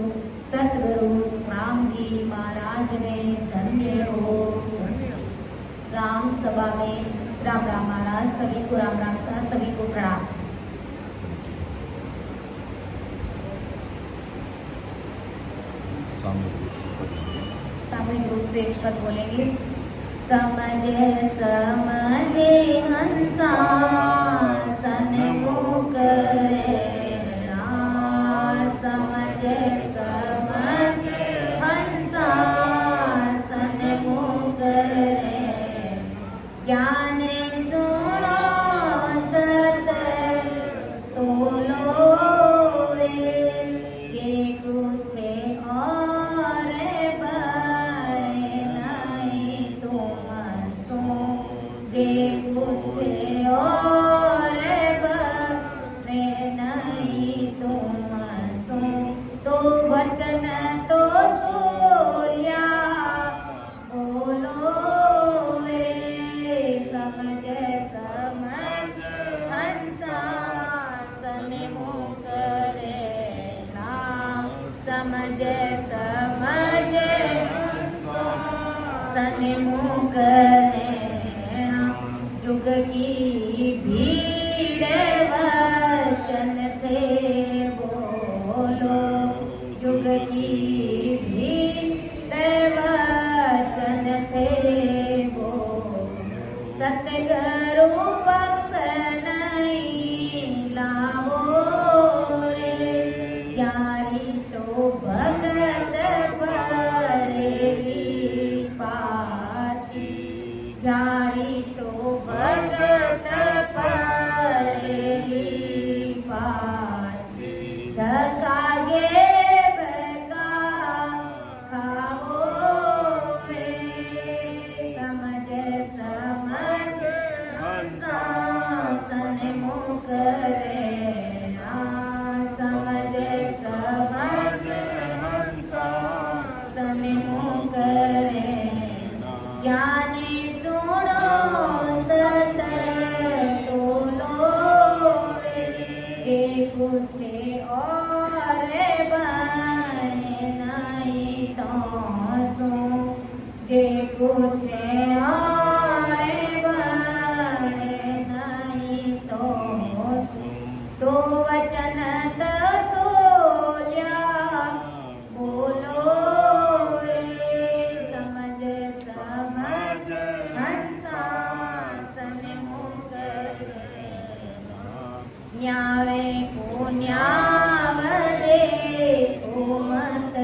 सतगुरु सुखराम जी महाराज ने धन्य हो। राम सभा में राम राम महाराज, सभी को राम राम साथ, सभी को प्रणाम। सामूहिक रूप से इस पद बोलेंगे। समझे समझे हंसा सन्मुख रहना, समझे समझे हंसा सन्मुख रहना, ज्ञान सुनो सत तोलो रे, जे कुछ और बड़े नहीं तुम सो, जे कुछ और बड़े नहीं तुम सो। तो वचन तो सोया बोलो रे, समझ समझ हंसा सन्मुख रहना, समझ समझ सन्मुख रहना। जुग की भीड़ वचन थे बोलो, जुग की भीड़ वचन थे बोलो। सतगुरु बख्श नहीं लावो रे, जारी तो भगत पड़ेगी पाछी, जारी तो भगत पड़ेगी पाछी। धक्का गे बका करे ना समझे समझ हंसा सन्मुख करे ज्ञानी सुनो सत तोलोवे जे पूछे और बने नहीं तो सो जे पूछे और बने नहीं तो सो तो वचन तसोल्या बोलो वे समझ समझ हंसा सन्मुख न्यावे को न्याव दे को मत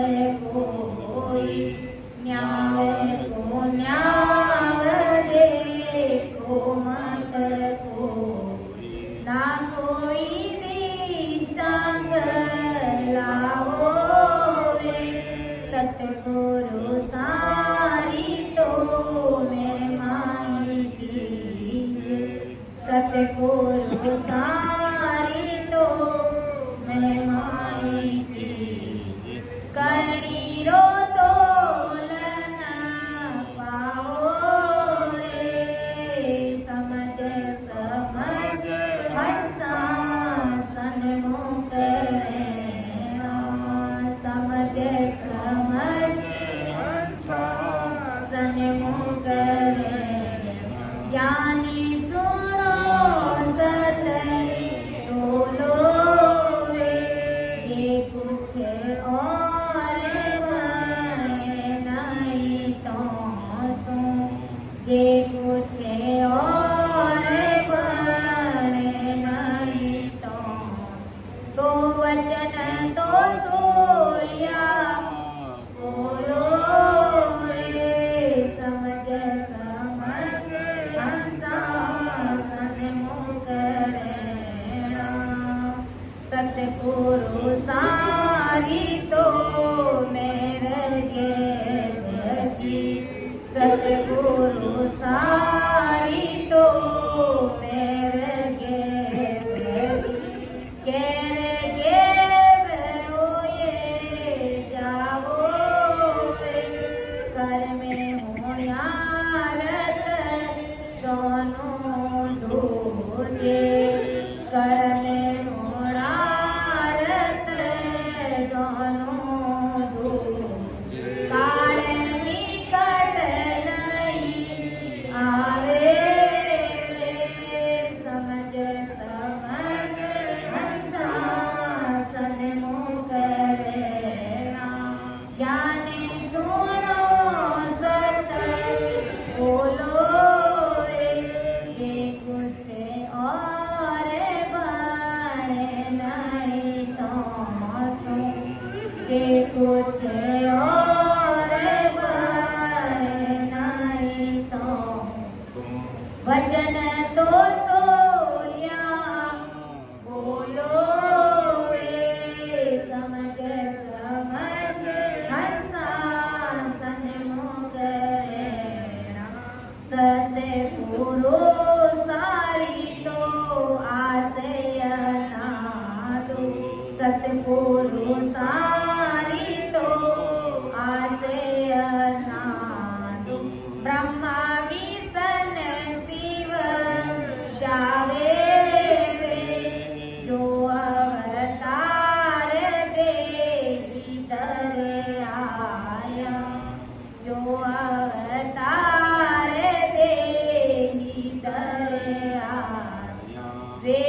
कोई न्यावे को न्याव दे को मत कोई ना कोई दृष्टांग लाओ वे सतगुरु सारी तो मैं माई कीजे सतगुरु सारी तो मैं माई कीजे करनी रो तो लना पाओ रे समझ समझ हंसा सन्मुख रहना समझ समझ हंसा सन्मुख रहना ज्ञानी सुनो सत तोलोवे जे कुछ और बने नहीं तो सो जे कुछ और बने नहीं तो वचन तो सोया बोलो रे समझ समझ हंसा सन्मुख रहना सतगुरु सारी तो मेरे गति सतगुरु सारी तो मेरे गति केरे गेव होए जाओ वे कर में होण्यारत दोनों दूजे कर में होणारत दोनों दूजे काले निकट नहीं आवे वे समझ समझ हंसा सन्मुख रहना ज्ञानी सुनो सत बोलो वे जे कुछ और बने नहीं तो सो जे कुछ और बने नहीं तो वचन तो सोया बोलो रे समझ समझ हंसा सन्मुख रहना सतगुरु सारी तो आशय नादो सतगुरु सारी तो आशय नादो ब्रह्मा विष्ण शिव जावे वे जो अवतार दे इधर आया जो अवतार दे इधर आया वे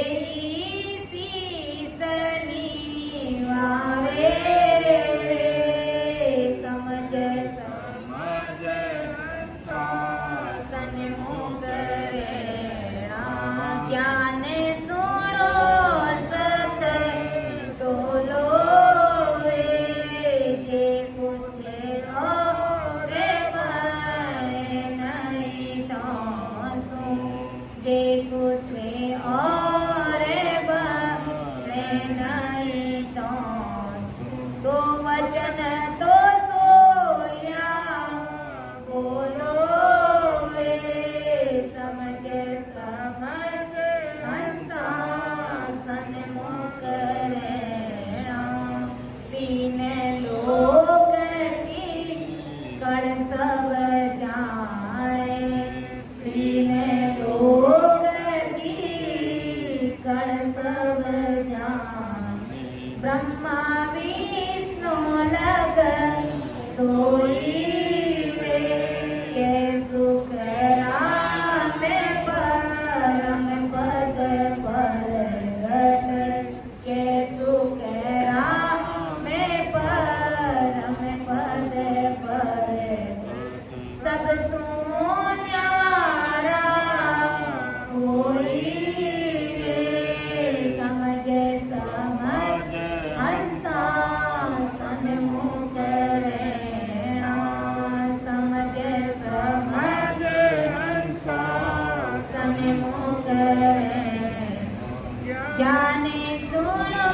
शीस निवावे समझ समझ हंसा सन्मुख रहना ज्ञान सुनो सत तोलोवे जे कुछ और बने नहीं तो सो जे कुछ और सकल सब जाने ब्रह्मा विष्णु लग सोई वे के सुख राम परम पद परगट के सुख राम परम पद परगट सब सुन्यारा होई वे समझ समझ हंसा सन्मुख रहना समझ समझ हंसा सन्मुख रहना ज्ञान सुनो